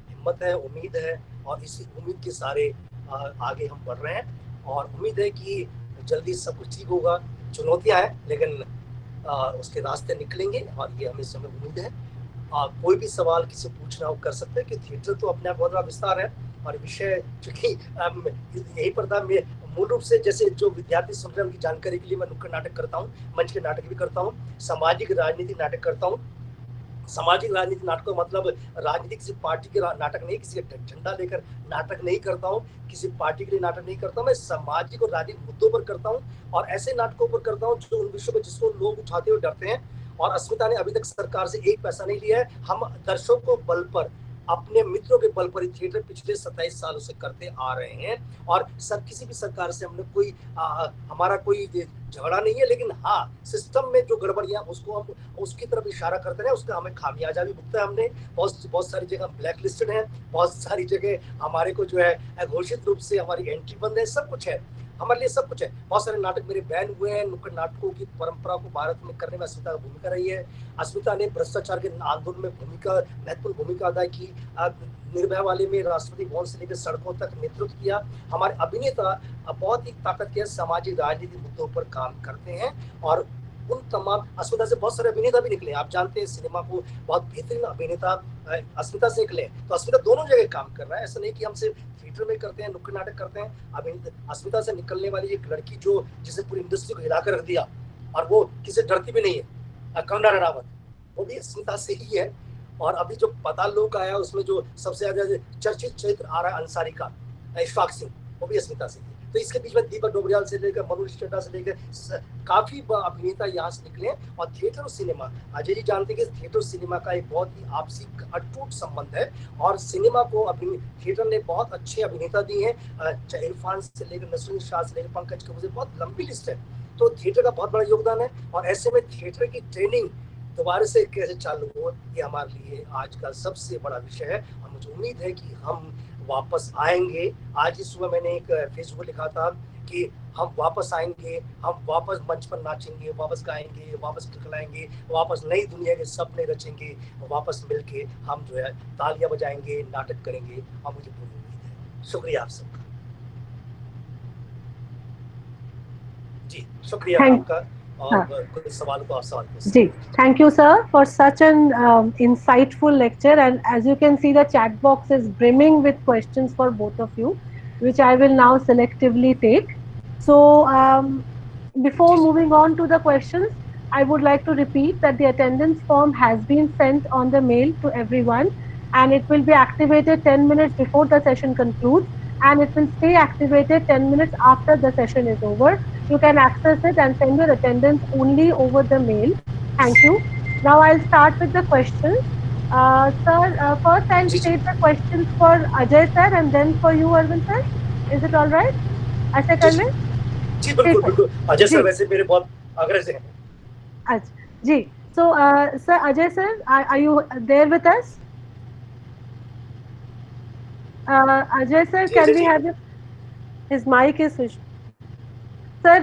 हिम्मत है, उम्मीद है, और इसी उम्मीद के सारे आगे हम बढ़ रहे हैं। और उम्मीद है कि जल्दी सब कुछ ठीक होगा। चुनौतियां हैं, लेकिन उसके रास्ते निकलेंगे, और ये हमें समय उम्मीद है। कोई भी सवाल किसी पूछना हो कर सकते हैं कि थिएटर तो अपने आप बहुत बड़ा विस्तार है। और विषय चूंकि यही पर था, मैं मूल रूप से जैसे जो विद्यार्थी सुन रहे हैं उनकी जानकारी के लिए मैं नुक्कड़ नाटक करता हूँ, मंच के नाटक भी करता हूँ, सामाजिक राजनीतिक नाटक करता हूँ। सामाजिक राजनीति नाटक का मतलब राजनीतिक किसी पार्टी के नाटक नहीं, किसी का झंडा लेकर नाटक नहीं करता हूँ, किसी पार्टी के लिए नाटक नहीं करता हूँ। मैं सामाजिक और राजनीतिक मुद्दों पर करता हूँ, और ऐसे नाटकों पर करता हूँ जो उन विषयों पर जिसको लोग उठाते हुए डरते हैं। और अस्मिता ने अभी तक सरकार से 1 पैसा नहीं लिया है। हम दर्शकों बल पर, अपने मित्रों के बल पर ही थिएटर पिछले 27 सालों से करते आ रहे हैं। और किसी भी सरकार से हमने कोई हमारा कोई झगड़ा नहीं है, लेकिन हाँ, सिस्टम में जो गड़बड़ियां उसको हम उसकी तरफ इशारा करते रहे, उसका हमें खामियाजा भी भुगता है। हमने बहुत सारी जगह ब्लैक लिस्टेड है, बहुत सारी जगह हमारे को जो है घोषित रूप से हमारी एंट्री बंद है। सब कुछ है हमारे लिए, सब कुछ है। बहुत सारे नाटक मेरे बैन हुए हैं। नुक्कड़ नाटकों की परंपरा को भारत में करने में अस्मिता की भूमिका रही है। अस्मिता ने भ्रष्टाचार के आंदोलन में महत्वपूर्ण भूमिका अदा की। निर्भया वाले में राष्ट्रपति भवन से लेकर सड़कों तक नेतृत्व किया। हमारे अभिनेता बहुत ही ताकत के सामाजिक राजनीतिक मुद्दों पर काम करते हैं। और उन तमाम अस्मिता से बहुत सारे अभिनेता भी निकले। आप जानते हैं सिनेमा को बहुत बेहतरीन अभिनेता अस्मिता से निकले। तो अस्मिता दोनों जगह काम कर रहा है। ऐसा नहीं कि हम सिर्फ थिएटर में करते हैं, नुक्कड़ नाटक करते हैं। अभिनेता अस्मिता से निकलने वाली एक लड़की जो जिसे पूरी इंडस्ट्री को हिला कर रख दिया, और वो किसी डरती भी नहीं है, कंगना रनावत, वो भी अस्मिता से ही है। और अभी जो पाताल लोक आया उसमें जो सबसे ज्यादा चर्चित चरित्र आ रहा है अंसारी का, इशफाक सिंह, वो भी अस्मिता से ही है। तो इसके बीच में दीपक डोबरियाल से लेकर मनोज चड्ढा से लेकर काफी अभिनेता यहाँ से निकले। और थिएटर और सिनेमा, अजय जी जानते हैं कि थिएटर और सिनेमा का एक बहुत ही आपसी अटूट संबंध है। और सिनेमा को थिएटर ने बहुत अच्छे अभिनेता दिए हैं, चाहे इरफान से लेकर नसरुद्दीन शाह से लेकर पंकज कपूर से, बहुत लंबी लिस्ट है। तो थिएटर का बहुत बड़ा योगदान है। और ऐसे में थिएटर की ट्रेनिंग दोबारा से कैसे चालू हो, ये हमारे लिए आज का सबसे बड़ा विषय है। और मुझे उम्मीद है कि हम वापस आएंगे। आज ही सुबह मैंने एक फेसबुक लिखा था कि हम वापस आएंगे, हम वापस मंच पर नाचेंगे, वापस गाएंगे, वापस खिलखिलाएंगे, वापस नई दुनिया के सपने रचेंगे, वापस मिलके हम जो है तालियां बजाएंगे, नाटक करेंगे। और मुझे पूरी उम्मीद है। शुक्रिया आप सबका। जी शुक्रिया Thank- आपका और कुछ सवाल को आप सवाल पूछ Ji, thank you, sir, for such an insightful lecture. And as you can see, the chat box is brimming with questions for both of you, which I will now selectively take. So, before moving on to the questions, I would like to repeat that the attendance form has been sent on the mail to everyone, and it will be activated 10 minutes before the session concludes, and it will stay activated 10 minutes after the session is over. You can access it and send your attendance only over the mail. Thank you. Now I'll start with the questions. Sir, first I'll ji state the questions for Ajay sir and then for you, Arvind sir. Is it all right? ऐसे जी कर जी लें? जी बिल्कुल ठीक है बिल्कुल Ajay ji sir वैसे मेरे बहुत आग्रह से हैं अच्छा जी. So, sir, Ajay sir, are you there with us? Ajay sir, ji can Ajay we ji have his mic is switched? Sir,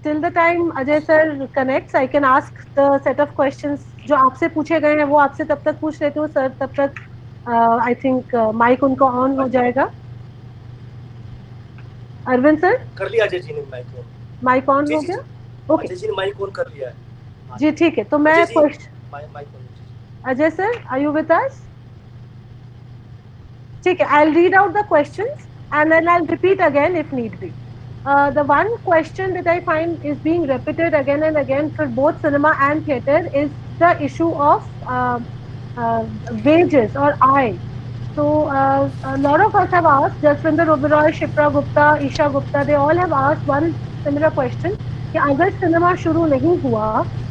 till the time Ajay sir connects, I can ask the set of questions जो आपसे पूछे गए हैं वो आपसे तब तक पूछ लेती हूँ सर. तब तक I think माइक उनका ऑन हो जाएगा. अरविंद सर, कर लिया अजय जी ने माइक ऑन माइक ऑन जी हो जी गया? जी ओके अजय जी ने माइक ऑन कर लिया है हाँ जी, ठीक है. तो मैं Ajay ji question, mike on Ajay sir, are you with us? ठीक है. I'll read out the questions and then I'll repeat again if need be. The one question that I find is being repeated again and again for both cinema and theatre is the issue of uh, wages or aay. So a lot of us have asked, Jaswinder Oberoi, Shipra Gupta, Isha Gupta, they all have asked one similar question कि अगर cinema शुरू नहीं हुआ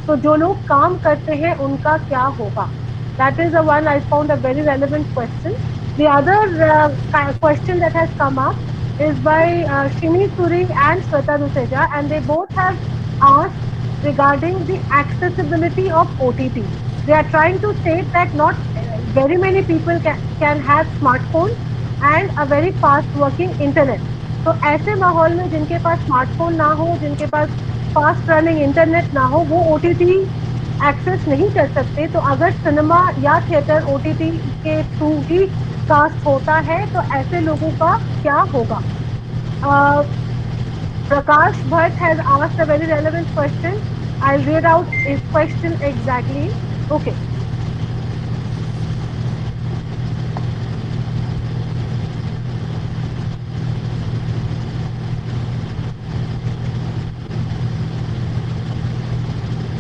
तो जो लोग काम करते हैं उनका क्या होगा? That is the one I found a very relevant question. The other question that has come up is by Shimi Suri and Shweta Duseja, and they both have asked regarding the accessibility of OTT. They are trying to state that not very many people can have smartphones and a very fast working internet. तो ऐसे माहौल में जिनके पास smartphone ना हो, जिनके पास fast running internet ना हो, वो ओटीटी एक्सेस नहीं कर सकते. तो अगर सिनेमा या थिएटर ओटीटी के थ्रू ही कास्ट होता है तो ऐसे लोगों का क्या होगा? Prakash Bhatt has asked a very relevant question. I'll read out his question exactly. Okay.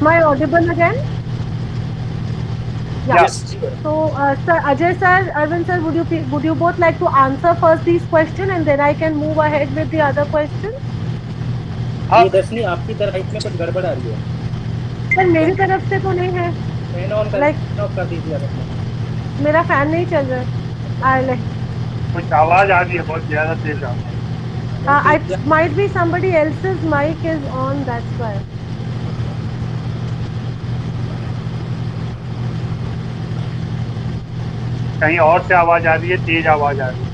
Am I audible again? Yeah. Yes, जी madam So, sir, Ajay sir, Arvind sir, would you both like to answer first these questions and then I can move ahead with the other questions? ये दर्शनी आपकी तरफ में कुछ गड़बड़ आ रही है. सर मेरी तरफ से तो नहीं है. फैन ऑन कर Like ऑफ कर दीजिए आप. मेरा फैन नहीं चल रहा है. कुछ आवाज आ रही है, बहुत ज्यादा तेज आवाज. It might be somebody else's mic is on, that's why. कहीं और से आवाज आ रही है, तेज आवाज आ रही है.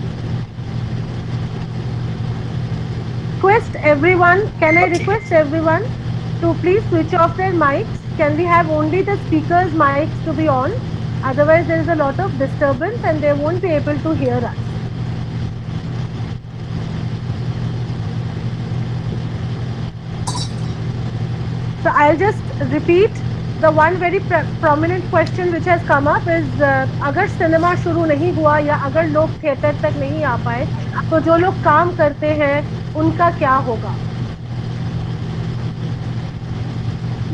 Request everyone, can I request everyone to please switch off their mics? Can we have only the speakers' mics to be on? Otherwise, there is a lot of disturbance and they won't be able to hear us. So I'll just repeat the one very prominent question which has come up is अगर cinema शुरू नहीं हुआ या अगर लोग theatre तक नहीं आ पाए तो जो लोग काम करते हैं उनका क्या होगा?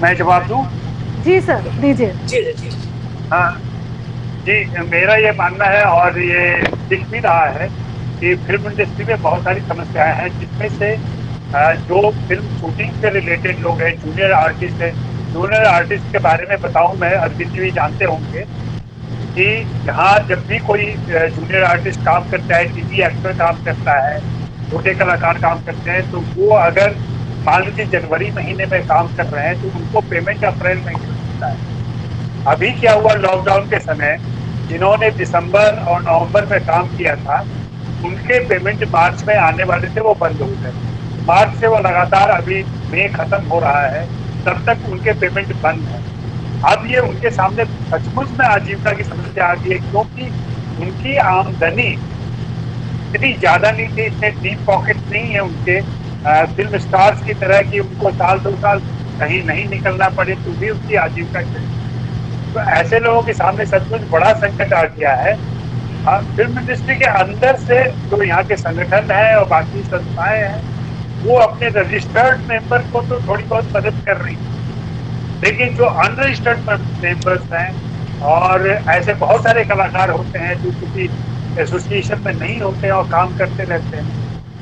मैं जवाब दूं? जी सर, दीजिए. जी जी हाँ जी, मेरा ये मानना है और ये दिख भी रहा है कि फिल्म इंडस्ट्री में बहुत सारी समस्याएं हैं, जिसमें से जो फिल्म शूटिंग से रिलेटेड लोग हैं, जूनियर आर्टिस्ट हैं. जूनियर आर्टिस्ट के बारे में बताऊं मैं, अरविंद जी भी जानते होंगे कि यहाँ जब भी कोई जूनियर आर्टिस्ट काम करता है, टीवी एक्टर काम करता है, छोटे कलाकार काम करते हैं, तो वो अगर मान लीजिए जनवरी महीने में काम कर रहे हैं तो उनको पेमेंट अप्रैल महीने में मिलता है. अभी क्या हुआ, लॉकडाउन के समय जिन्होंने दिसंबर और नवंबर में काम किया था उनके पेमेंट मार्च में आने वाले थे, वो बंद हो गए. मार्च से वो लगातार, अभी मई खत्म हो रहा है, तब तक उनके पेमेंट बंद है. अब ये उनके सामने सचमुच में आजीविका की समस्या आ गई है, क्योंकि उनकी आमदनी इतनी ज्यादा नहीं थी, इतने डीप पॉकेट नहीं है उनके फिल्म स्टार्स की तरह कि उनको साल 2 साल कहीं नहीं निकलना पड़े तो भी उनकी आजीविका चले। तो ऐसे लोगों के सामने सचमुच बड़ा संकट आ गया है। फिल्म इंडस्ट्री के अंदर से जो यहाँ के संगठन है और बाकी संस्थाएं हैं वो अपने रजिस्टर्ड मेंबर को तो थोड़ी बहुत मदद कर रही है, लेकिन जो अनरजिस्टर्ड मेंबर्स हैं और ऐसे बहुत सारे कलाकार होते हैं जो किसी एसोसिएशन में नहीं होते हैं और काम करते रहते हैं,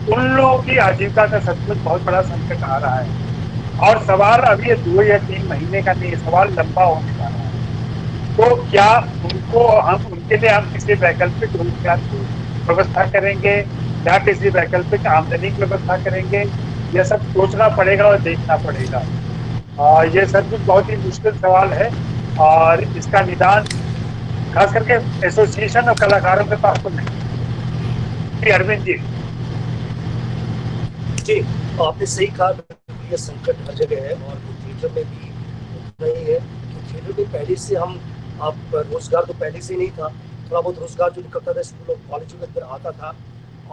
उन लोगों की आजीविका का सचमुच बहुत बड़ा संकट आ रहा है। और सवाल अभी 2 या 3 महीने का नहीं, सवाल लंबा होने जा रहा है। तो क्या उनके लिए हम किसी वैकल्पिक रोजगार की व्यवस्था करेंगे या किसी वैकल्पिक आमदनी की व्यवस्था करेंगे, यह सब सोचना पड़ेगा और देखना पड़ेगा। ये सचमुच बहुत ही मुश्किल सवाल है और इसका निदान खास करके एसोसिएशन और कलाकारों के पास तो नहीं। अरविंद जी। जी, आपने सही कहा, ये संकट हर जगह है और थिएटर में भी उतना ही है कि थिएटर में पहले से हम रोजगार तो पहले से नहीं था, थोड़ा बहुत रोजगार जो निकलता था स्कूल और कॉलेजों के अंदर आता था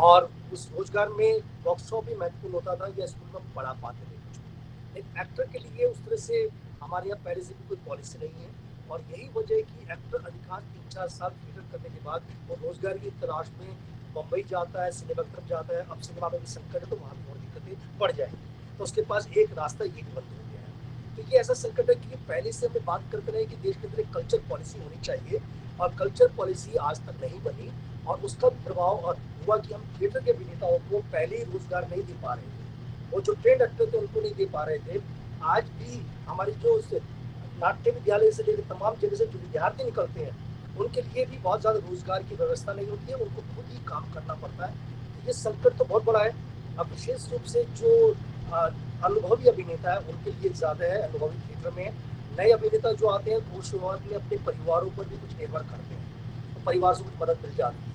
और उस रोजगार में वर्कशॉप भी महत्वपूर्ण होता था या स्कूल में पढ़ा पाते थे। एक एक्टर के लिए उस तरह से हमारे यहाँ पहले से भी कोई पॉलिसी नहीं है और यही वजह है कि एक्टर अधिकांश 3-4 साल थिएटर करने के बाद वो रोजगार की तलाश में मुंबई जाता है, सिनेमा की तरफ जाता है। अब सिनेमा में भी संकट है तो वहाँ भी और दिक्कतें बढ़ जाएंगी, तो उसके पास एक रास्ता ये भी बंद हो गया है। तो ये ऐसा संकट है कि पहले से हमें बात करते रहे कि देश के अंदर एक कल्चर पॉलिसी होनी चाहिए और कल्चर पॉलिसी आज तक नहीं बनी और उसका प्रभाव और हुआ कि हम थिएटर के अभिनेताओं को पहले ही रोजगार नहीं दे पा रहे थे, वो जो ट्रेंड एक्टर थे उनको नहीं दे पा रहे थे। आज भी हमारी जो नाट्य विद्यालय से लेकर तमाम जगह से जो विद्यार्थी निकलते हैं उनके लिए भी बहुत ज़्यादा रोजगार की व्यवस्था नहीं होती है, उनको खुद ही काम करना पड़ता है। ये संकट तो बहुत बड़ा है। अब विशेष रूप से जो अनुभवी अभिनेता है उनके लिए ज़्यादा है, अनुभवी थिएटर में नए अभिनेता जो आते हैं वो शुरुआत में अपने परिवारों पर भी कुछ निर्भर करते हैं, तो परिवार से कुछ मदद मिल जाती है।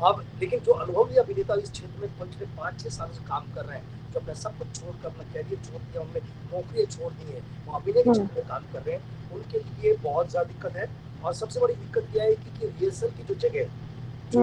अब लेकिन जो अनुभवी अभिनेता इस क्षेत्र में पिछले 5-6 साल से काम कर रहे हैं, जो अपना सब कुछ छोड़कर अपना कैरियर छोड़ दिया, उनने नौकरियाँ छोड़ दी है, वो अभिनय के क्षेत्र में काम कर रहे हैं, उनके लिए बहुत ज़्यादा दिक्कत है। और सबसे बड़ी दिक्कत यह है कि रिहर्सल की जो जगह जो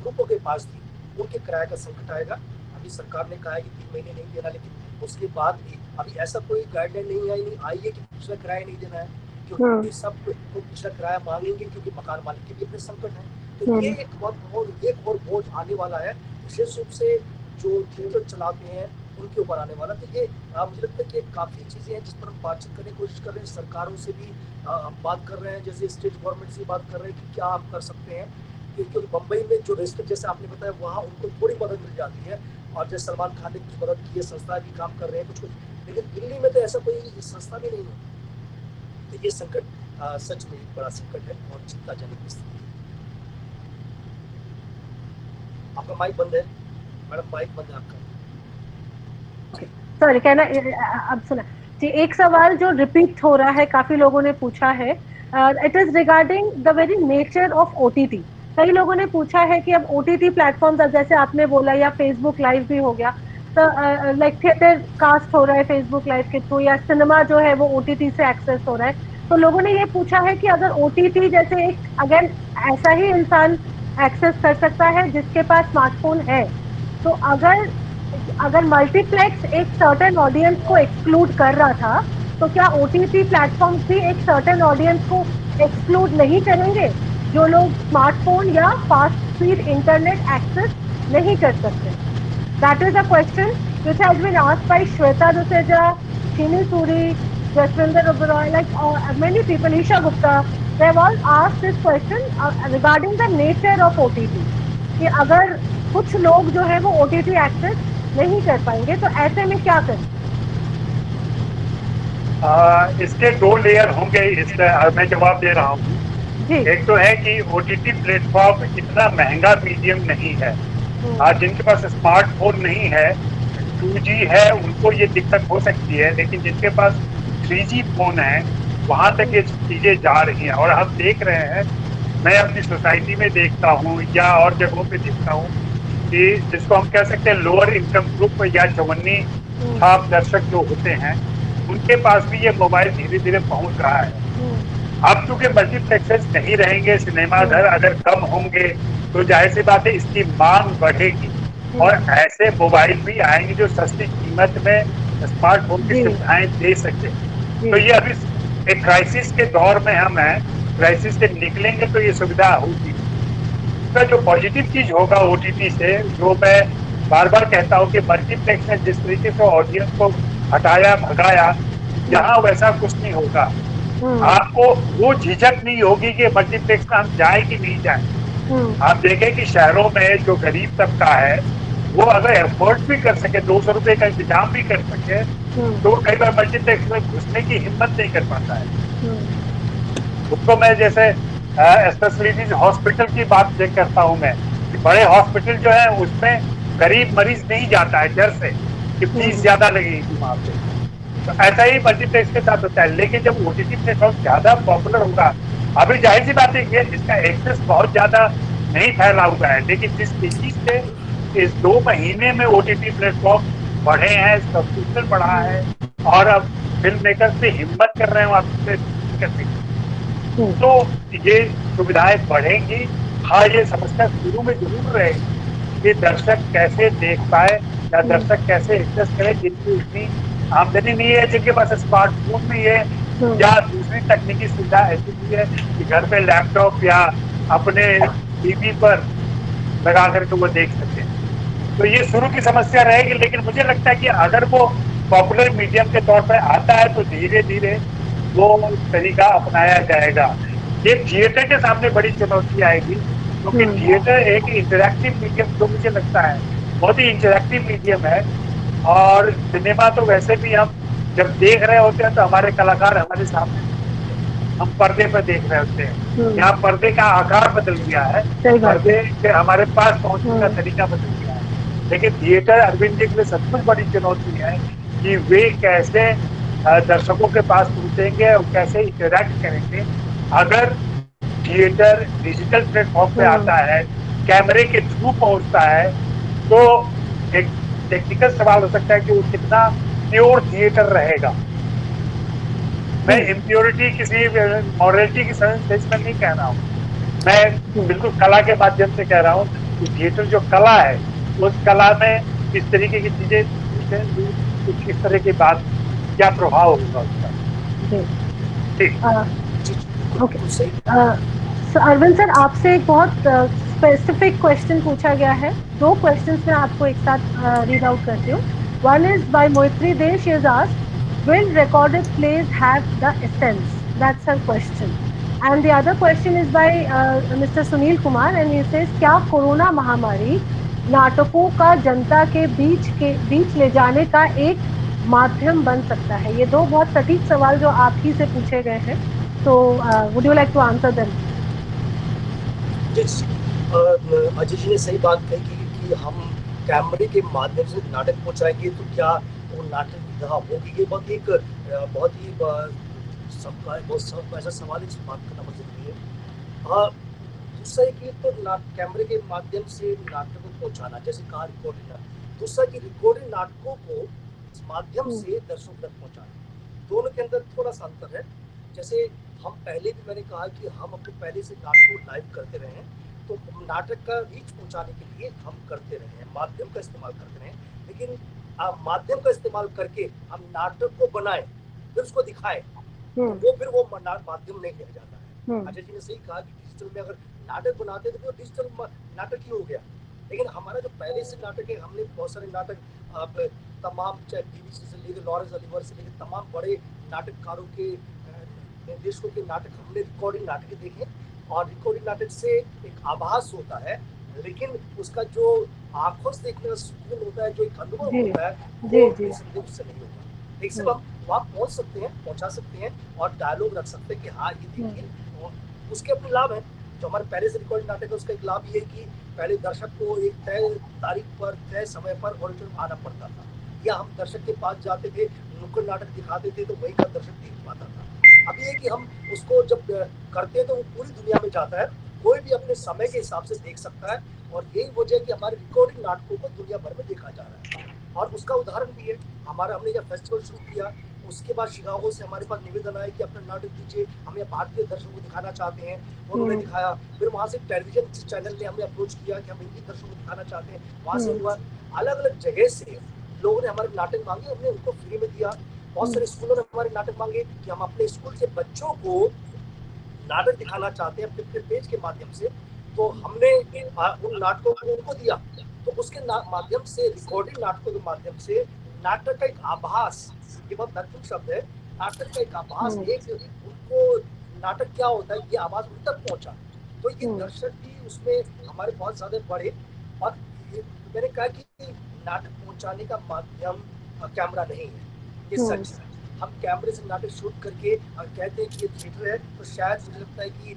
ग्रुपों के पास थी उनके किराए का संकट आएगा। अभी सरकार ने कहा है कि 3 महीने नहीं देना, लेकिन उसके बाद भी अभी ऐसा कोई गाइडलाइन नहीं आई है कि पिछला किराया नहीं देना है, क्योंकि सब पिछला किराया मांगेंगे क्योंकि मकान मालिक के भी अपने संकट है। तो ये एक और बोझ आने वाला है, विशेष रूप से जो थिएटर चलाते हैं उनके ऊपर आने वाला। तो ये मुझे लगता है कि काफ़ी चीज़ें हैं जिस पर हम बातचीत करने की कोशिश कर रहे हैं। सरकारों से भी हम बात कर रहे हैं, जैसे स्टेट गवर्नमेंट से बात कर रहे हैं कि क्या आप कर सकते हैं, क्योंकि मुंबई में जो रेस्टोरेंट जैसे आपने बताया वहाँ उनको थोड़ी मदद मिल जाती है और जैसे सलमान खान ने कुछ मदद की है, संस्था भी काम कर रहे हैं कुछ, लेकिन दिल्ली में तो ऐसा कोई संस्था भी नहीं है। तो ये संकट सच में एक बड़ा संकट है और चिंताजनक स्थिति है। आपका माइक बंद है मैडम, माइक बंद है आपका। सॉरी, कहना अब सुना जी। एक सवाल जो रिपीट हो रहा है, काफी लोगों ने पूछा है, it is regarding the very nature of OTT. कई लोगों ने पूछा है कि अब ओटीटी प्लेटफॉर्म्स, जैसे आपने बोला, या फेसबुक लाइव भी हो गया, तो लाइक थिएटर कास्ट हो रहा है फेसबुक लाइव के थ्रू, या सिनेमा जो है वो ओटीटी से एक्सेस हो रहा है। तो लोगों ने ये पूछा है कि अगर ओटीटी जैसे एक, अगर ऐसा ही इंसान एक्सेस कर सकता है जिसके पास स्मार्टफोन है, तो अगर मल्टीप्लेक्स एक सर्टेन ऑडियंस को एक्सक्लूड कर रहा था, तो क्या ओटीटी प्लेटफॉर्म्स भी एक सर्टेन ऑडियंस को एक्सक्लूड नहीं करेंगे जो लोग स्मार्टफोन या फास्ट स्पीड इंटरनेट एक्सेस नहीं कर सकते? That is a question which has been asked by Shweta Duseja, Shini Suri, Jaswinder Oberoi, like many people, Isha Gupta. They have all asked this question regarding the nature of OTT. कि अगर कुछ लोग जो है वो OTT access नहीं कर पाएंगे तो ऐसे में क्या करें? इसके 2 लेयर होंगे, इसका मैं जवाब दे रहा हूँ। एक तो है कि ओटीटी प्लेटफॉर्म इतना महंगा मीडियम नहीं है। जिनके पास स्मार्टफोन नहीं है, 2G है, उनको ये दिक्कत हो सकती है, लेकिन जिनके पास 3G फोन है वहाँ तक ये चीज़ें जा रही हैं। और हम देख रहे हैं, मैं अपनी सोसाइटी में देखता हूँ या और जगहों पे देखता हूँ कि जिसको हम कह सकते हैं लोअर इनकम ग्रुप या चवन्नी छाप दर्शक जो होते हैं, उनके पास भी ये मोबाइल धीरे धीरे पहुँच रहा है। अब चूंकि मल्टीप्लेक्सेस नहीं रहेंगे, सिनेमा घर अगर कम होंगे, तो जाहिर सी बात है इसकी मांग बढ़ेगी। और ऐसे मोबाइल भी आएंगे जो सस्ती कीमत में स्मार्टफोन की जी। सुविधाएं दे सके। जी। तो ये अभी एक क्राइसिस के दौर में हम हैं, क्राइसिस से निकलेंगे तो ये सुविधा होगी। इसका जो पॉजिटिव चीज होगा ओटीटी से, जो मैं बार बार कहता हूँ कि मल्टीप्लेक्स ने जिस तरीके से ऑडियंस को हटाया भगाया, यहाँ वैसा कुछ नहीं होगा। आपको वो झिझक नहीं होगी कि मल्टीप्लेक्स में हम जाए कि नहीं जाए। आप देखें कि शहरों में जो गरीब तबका है वो अगर एफर्ट भी कर सके, 200 रुपए का इंतजाम भी कर सके, तो कई बार मल्टीप्लेक्स में घुसने की हिम्मत नहीं कर पाता है। उसको मैं जैसे स्पेशलिटीज हॉस्पिटल की बात करता हूँ मैं, कि बड़े हॉस्पिटल जो है उसमें गरीब मरीज नहीं जाता है डर से कि फीस ज्यादा लगेगी वहां पे। तो ऐसा ही मल्टीप्लेक्स के साथ होता है। लेकिन जब ओटीटी प्लेटफॉर्म ज्यादा पॉपुलर होगा, अभी जाहिर सी बात है कि इसका एक्सेस बहुत ज्यादा नहीं फैला हुआ है, लेकिन जिस तेजी से इस 2 महीने में ओटीटी प्लेटफॉर्म बढ़े हैं, सब्सक्रिप्शन बढ़ा है और अब फिल्म मेकर्स भी हिम्मत कर रहे हैं आपसे करने की, तो ये सुविधाएं बढ़ेंगी। हाँ, ये समस्या शुरू में जरूर रहेगी कि दर्शक कैसे देख पाए या दर्शक कैसे एक्सेस करे जिनकी उतनी आमदनी नहीं है, जिनके पास स्मार्टफोन नहीं है या दूसरी तकनीकी सुविधा ऐसी नहीं है कि घर में लैपटॉप या अपने टीवी पर लगा करके वो देख सके। तो ये शुरू की समस्या रहेगी, लेकिन मुझे लगता है कि अगर वो पॉपुलर मीडियम के तौर पर आता है तो धीरे धीरे वो तरीका अपनाया जाएगा। ये थिएटर के सामने बड़ी चुनौती आएगी, क्योंकि थिएटर एक इंटरैक्टिव मीडियम, जो मुझे लगता है बहुत ही इंटरैक्टिव मीडियम है। और सिनेमा तो वैसे भी हम जब देख रहे होते हैं तो हमारे कलाकार हमारे सामने, हम पर्दे पर देख रहे होते हैं। यहाँ पर्दे का आकार बदल गया है, पर्दे के हमारे पास पहुंचने का तरीका बदल गया है। लेकिन थिएटर अरविंद जी के लिए सचमुच बड़ी चुनौती है कि वे कैसे दर्शकों के पास पहुंचेंगे और कैसे इंटरैक्ट करेंगे। अगर थिएटर डिजिटल प्लेटफॉर्म पे आता है, कैमरे के थ्रू पहुंचता है, तो एक टेक्निकल सवाल हो सकता है कि वो कितना प्योर थिएटर रहेगा। मैं इम्प्योरिटी किसी मॉरलिटी की सेंस में नहीं कह रहा हूँ, मैं बिल्कुल कला के माध्यम से कह रहा हूँ कि थिएटर जो कला है, उस कला में इस तरीके की चीजें, कुछ इस तरह की बात, क्या प्रभाव होगा उसका। ठीक, अरविंद सर, आपसे एक बहुत स्पेसिफिक क्वेश्चन पूछा गया है। 2 क्वेश्चंस मैं आपको एक साथ रीड आउट करती हूँ। One is by Moitri De. She has asked, will recorded plays have the essence? That's her question. And the other question is by Mr. Sunil Kumar, and he says, क्या corona महामारी नाटकों का जनता के बीच ले जाने का एक माध्यम बन सकता है? ये 2 बहुत सटीक सवाल जो आप ही से पूछे गए हैं, तो would you like to answer them? Ajay ji ने सही बात कही कि हम कैमरे के माध्यम से नाटक पहुंचाएंगे तो क्या वो नाटक होगी। ये बहुत ही सबका ऐसा सवाल है, बात करना बहुत जरूरी है। दूसरा कि तो कैमरे के माध्यम से नाटक को पहुंचाना, जैसे कहा रिकॉर्डिंग, दूसरा कि रिकॉर्डिंग नाटकों को इस माध्यम से दर्शकों तक पहुंचाना, दोनों के अंदर थोड़ा सा अंतर है। जैसे हम पहले भी मैंने कहा कि हम अपने पहले से नाटक को लाइव करते रहे हैं, तो नाटक का रीच पहुंचाने के लिए हम करते रहे हैं, माध्यम का इस्तेमाल करते रहे हैं। लेकिन माध्यम का इस्तेमाल करके हम नाटक को बनाए फिर उसको दिखाए, वो फिर वो माध्यम नहीं रह जाता है। अजय जी ने सही कहा कि डिजिटल में अगर नाटक बनाते तो डिजिटल नाटक ही हो गया। लेकिन हमारा जो पहले से नाटक है, हमने बहुत सारे नाटक तमाम, चाहे BBC से लेकर लॉरेंस ओलिवर से लेकर तमाम बड़े नाटककारों के निर्देशकों के नाटक हमने रिकॉर्डिंग नाटक देखे, और रिकॉर्डिंग नाटक से एक आभास होता है, लेकिन उसका जो आंखों से देखने का सुकून होता है, जो एक अनुभव होता है, वो से नहीं होता। एक सिर्फ हम वहाँ पहुँच सकते हैं, पहुँचा सकते हैं और डायलॉग रख सकते हैं कि हाँ ये देखिए, और उसके अपने लाभ हैं। जो हमारे पहले से रिकॉर्डिंग नाटक है उसका एक लाभ ये है कि पहले दर्शक को एक तय तारीख पर, तय समय पर ऑडिटोरियम में आना पड़ता था, या हम दर्शक के पास जाते थे, नुक्कड़ नाटक दिखाते थे, तो वही का दर्शक देख पाता था। अब ये कि हम उसको जब करते हैं तो वो पूरी दुनिया में जाता है, कोई भी अपने समय के हिसाब से देख सकता है, और यही वजह है कि हमारे रिकॉर्डिंग नाटकों को दुनिया भर में देखा जा रहा है। और उसका उदाहरण भी है, हमने जब फेस्टिवल शुरू किया उसके बाद शिकागो से हमारे पास निवेदन आया कि अपना नाटक दीजिए, हम यहाँ भारतीय दर्शकों को दिखाना चाहते हैं, और उन्होंने दिखाया। फिर वहाँ से टेलीविजन चैनल ने हमें अप्रोच किया कि हम हिंदी दर्शकों को दिखाना चाहते हैं, वहाँ से हुआ। अलग अलग जगह से लोगों ने हमारे नाटक मांगे, हमने उनको फ्री में दिया। बहुत सारे स्कूलों ने हमारे नाटक मांगे कि हम अपने स्कूल के बच्चों को नाटक दिखाना चाहते हैं अपने पेज के माध्यम से, तो हमने उन नाटकों को उनको दिया। तो उसके माध्यम से, रिकॉर्डिंग नाटकों के माध्यम से नाटक का एक आभास, ये बहुत महत्वपूर्ण शब्द है, नाटक का एक आभास, एक उनको नाटक क्या होता है ये आवाज उन तक पहुंचा। तो ये दर्शक भी उसमें हमारे बहुत ज्यादा बढ़े। और मैंने कहा कि नाटक पहुंचाने का माध्यम कैमरा नहीं है, ये सच है। हम कैमरे से नाटक शूट करके और कहते हैं कि ये थिएटर है, तो शायद मुझे लगता है कि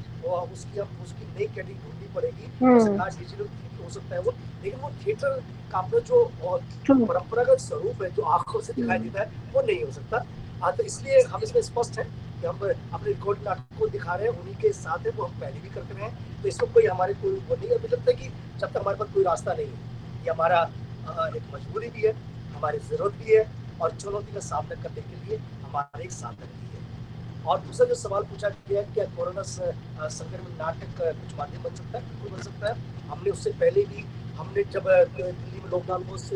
उसकी नई कैटेगरी ढूंढनी पड़ेगी। डिजिटल हो सकता है वो, लेकिन वो थिएटर का अपना जो परंपरागत स्वरूप है, जो आंखों से दिखाई देता है, वो नहीं हो सकता। तो इसलिए हम इसमें स्पष्ट है कि हम अपने रिकॉर्ड नाटक को दिखा रहे हैं, उन्हीं के साथ है, वो हम पहले भी करते रहे हैं। तो इसमें कोई हमारे कोई वो नहीं है। मुझे लगता है कि जब तक हमारे पास कोई रास्ता नहीं है, ये हमारा एक मजबूरी भी है, हमारी जरूरत भी है, और चुनौती का सामना करने के लिए हमारा एक साधन भी है। और दूसरा जो सवाल पूछा गया है, क्या कोरोना संकट में नाटक कुछ माध्यम बन सकता है? बिल्कुल बन सकता है। हमने उससे पहले भी, हमने जब दिल्ली में लॉकडाउन हुआ, उस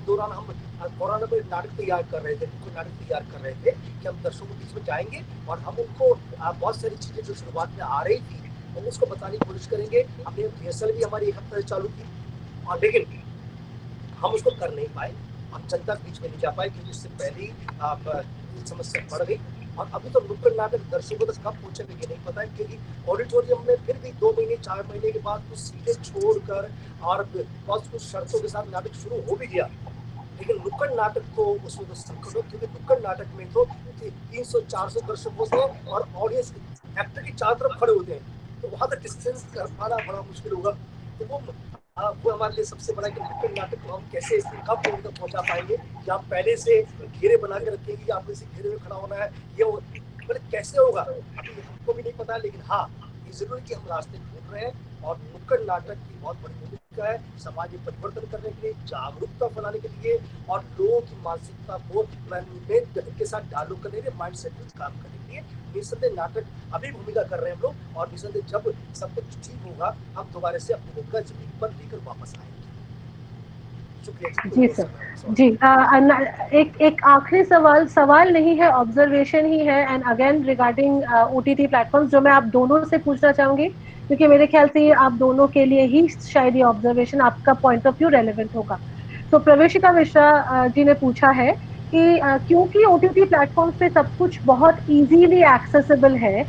दौरान हम कोरोना में नाटक तैयार कर रहे थे, कोई नाटक तैयार कर रहे थे कि हम दर्शकों के बीच में जाएंगे और हम उनको बहुत सारी चीजें जो शुरुआत में आ रही थी हम उसको बताने की कोशिश करेंगे। हमने रिहर्सल भी हमारी 1 हफ्ते से चालू की, और लेकिन हम उसको कर नहीं पाए, हम जनता के बीच में नहीं जा पाए, क्योंकि उससे पहले ही समस्या बढ़ गई। और अभी तो नुक्कड़ नाटक दर्शकों तक कब पहुंचेंगे ये नहीं पता है, क्योंकि ऑडिटोरियम में फिर भी 2 महीने 4 महीने के बाद कुछ सीटें छोड़कर और बहुत कुछ शर्तों के साथ नाटक शुरू हो भी गया। लेकिन नुक्कड़ नाटक तो उसमें तो संकट हो, क्योंकि नुक्कड़ नाटक में तो 300-400 दर्शक होते हैं और ऑडियंस एक्टर की चारों तरफ खड़े होते हैं, तो वहां तक डिस्टेंस कर पाना बड़ा मुश्किल होगा। तो वो हमारे लिए सबसे बड़ा कि नुक्कड़ नाटक को हम कैसे कब लोगों तक पहुंचा पाएंगे, या आप पहले से घेरे बना के रखेंगे कि आपको इसी घेरे में खड़ा होना है, ये कैसे होगा अभी हमको भी नहीं पता। लेकिन हाँ, ये जरूर है कि हम रास्ते ढूंढ रहे हैं, और नुक्कड़ नाटक की बहुत बड़ी भूमिका है समाज में परिवर्तन करने के लिए, जागरूकता फैलाने के लिए, और लोगों की मानसिकता को के साथ डायलॉग करने के लिए, माइंड सेट में काम करने के लिए निसंदेह नाटक अभी भूमिका कर रहे हैं हम लोग। और निसंदेह जब सब कुछ ठीक होगा, हम दोबारा से अपनी भूमिका जमीन पर लेकर वापस आएंगे। जी सर, जी। एक आखिरी सवाल नहीं है, ऑब्जर्वेशन ही है, and again regarding OTT platforms, जो मैं आप दोनों से पूछना चाहूंगी, क्योंकि मेरे ख्याल से ये आप दोनों के लिए ही शायद ये ऑब्जर्वेशन, आपका पॉइंट ऑफ व्यू रेलेवेंट होगा। तो प्रवेशिका मिश्रा जी ने पूछा है कि क्योंकि OTT प्लेटफॉर्म्स पे सब कुछ बहुत इजीली एक्सेसिबल है,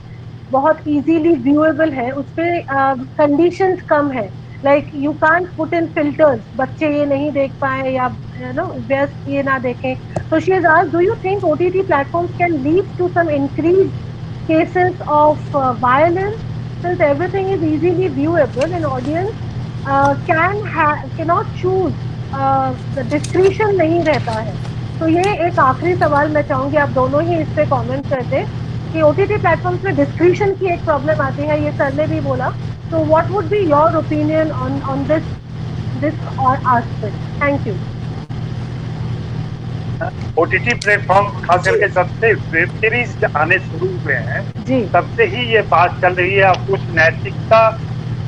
बहुत इजीली व्यूएबल है, उस पे कंडीशंस कम है, like you can't put in filters, बच्चे ये नहीं देख पाए या व्यस्त ये ना देखें। तो she has asked, do you think OTT platforms can lead to some increased cases of violence, since everything is easily viewable and audience cannot choose, the discretion नहीं रहता है। तो ये एक आखिरी सवाल मैं चाहूंगी आप दोनों ही इस पे कमेंट करते कि OTT प्लेटफॉर्म्स में डिस्क्रिप्शन की एक प्रॉब्लम आती है, ये सर ने भी बोला। तो what would be your opinion on this aspect? Thank you. OTT platform खास करके सबसे वेब सीरीज आने शुरू हुए हैं, तब से ही ये बात चल रही है। अब कुछ नैतिकता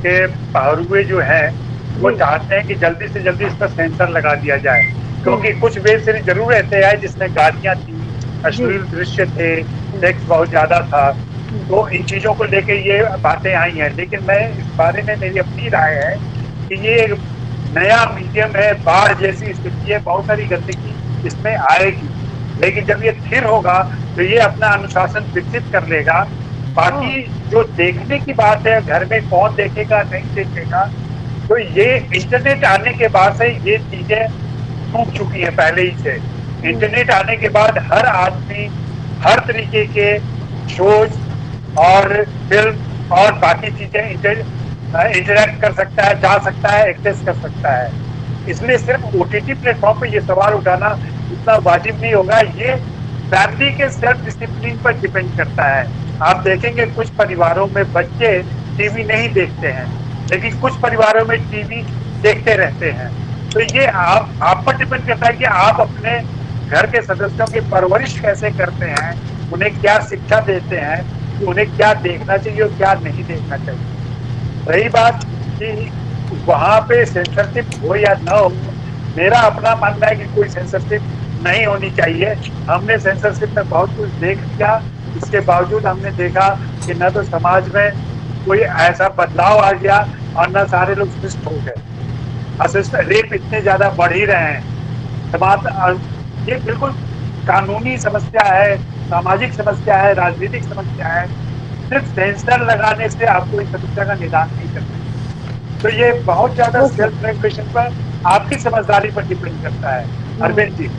के पहरुए जो हैं वो चाहते हैं कि जल्दी से जल्दी इस पर सेंसर लगा दिया जाए, क्योंकि कुछ वेब सीरीज जरूर ऐसे आए जिसमें गालियां थी, अश्लील दृश्य थे, सेक्स बहुत ज्यादा था, तो इन चीजों को लेके ये बातें आई हैं। लेकिन मैं इस बारे में, मेरी अपनी राय है कि ये एक नया मीडियम है, बाढ़ जैसी स्थिति है, बहुत सारी गंदगी इसमें आएगी, लेकिन जब ये स्थिर होगा तो ये अपना अनुशासन विकसित कर लेगा। बाकी जो देखने की बात है, घर में कौन देखेगा नहीं देखेगा, तो ये इंटरनेट आने के बाद से ये चीजें टूट चुकी है पहले ही से। इंटरनेट आने के बाद हर आदमी हर तरीके के शोज और फिल्म और बाकी चीजें इंटरेक्ट कर सकता है, जा सकता है, एक्सेस कर सकता है। इसलिए सिर्फ OTT प्लेटफॉर्म पे ये सवाल उठाना इतना वाजिब नहीं होगा। ये फैमिली के सेल्फ डिसिप्लिन पर डिपेंड करता है। आप देखेंगे कुछ परिवारों में बच्चे टीवी नहीं देखते हैं, लेकिन कुछ परिवारों में टीवी देखते रहते हैं। तो ये आप पर डिपेंड करता है कि आप अपने घर के सदस्यों की परवरिश कैसे करते हैं, उन्हें क्या शिक्षा देते हैं, कि उन्हें क्या देखना चाहिए और क्या नहीं देखना चाहिए। रही बात कि वहां पे सेंसरशिप हो या न हो, मेरा अपना मानना है कि कोई सेंसरशिप नहीं होनी चाहिए। हमने सेंसरशिप में बहुत कुछ देख लिया, इसके बावजूद हमने देखा कि न तो समाज में कोई ऐसा बदलाव आ गया और न सारे लोग शिष्ट हो गए। असिस्ट रेप इतने ज्यादा बढ़ ही रहे हैं। समाज ये बिल्कुल कानूनी समस्या है, सामाजिक समस्या है, राजनीतिक समस्या है। सिर्फ सेंसर लगाने से आपको इस समस्या का निदान नहीं करना। तो ये बहुत ज्यादा सेल्फ रेगुलेशन पर, आपकी समझदारी पर डिपेंड करता है। अरविंद जी।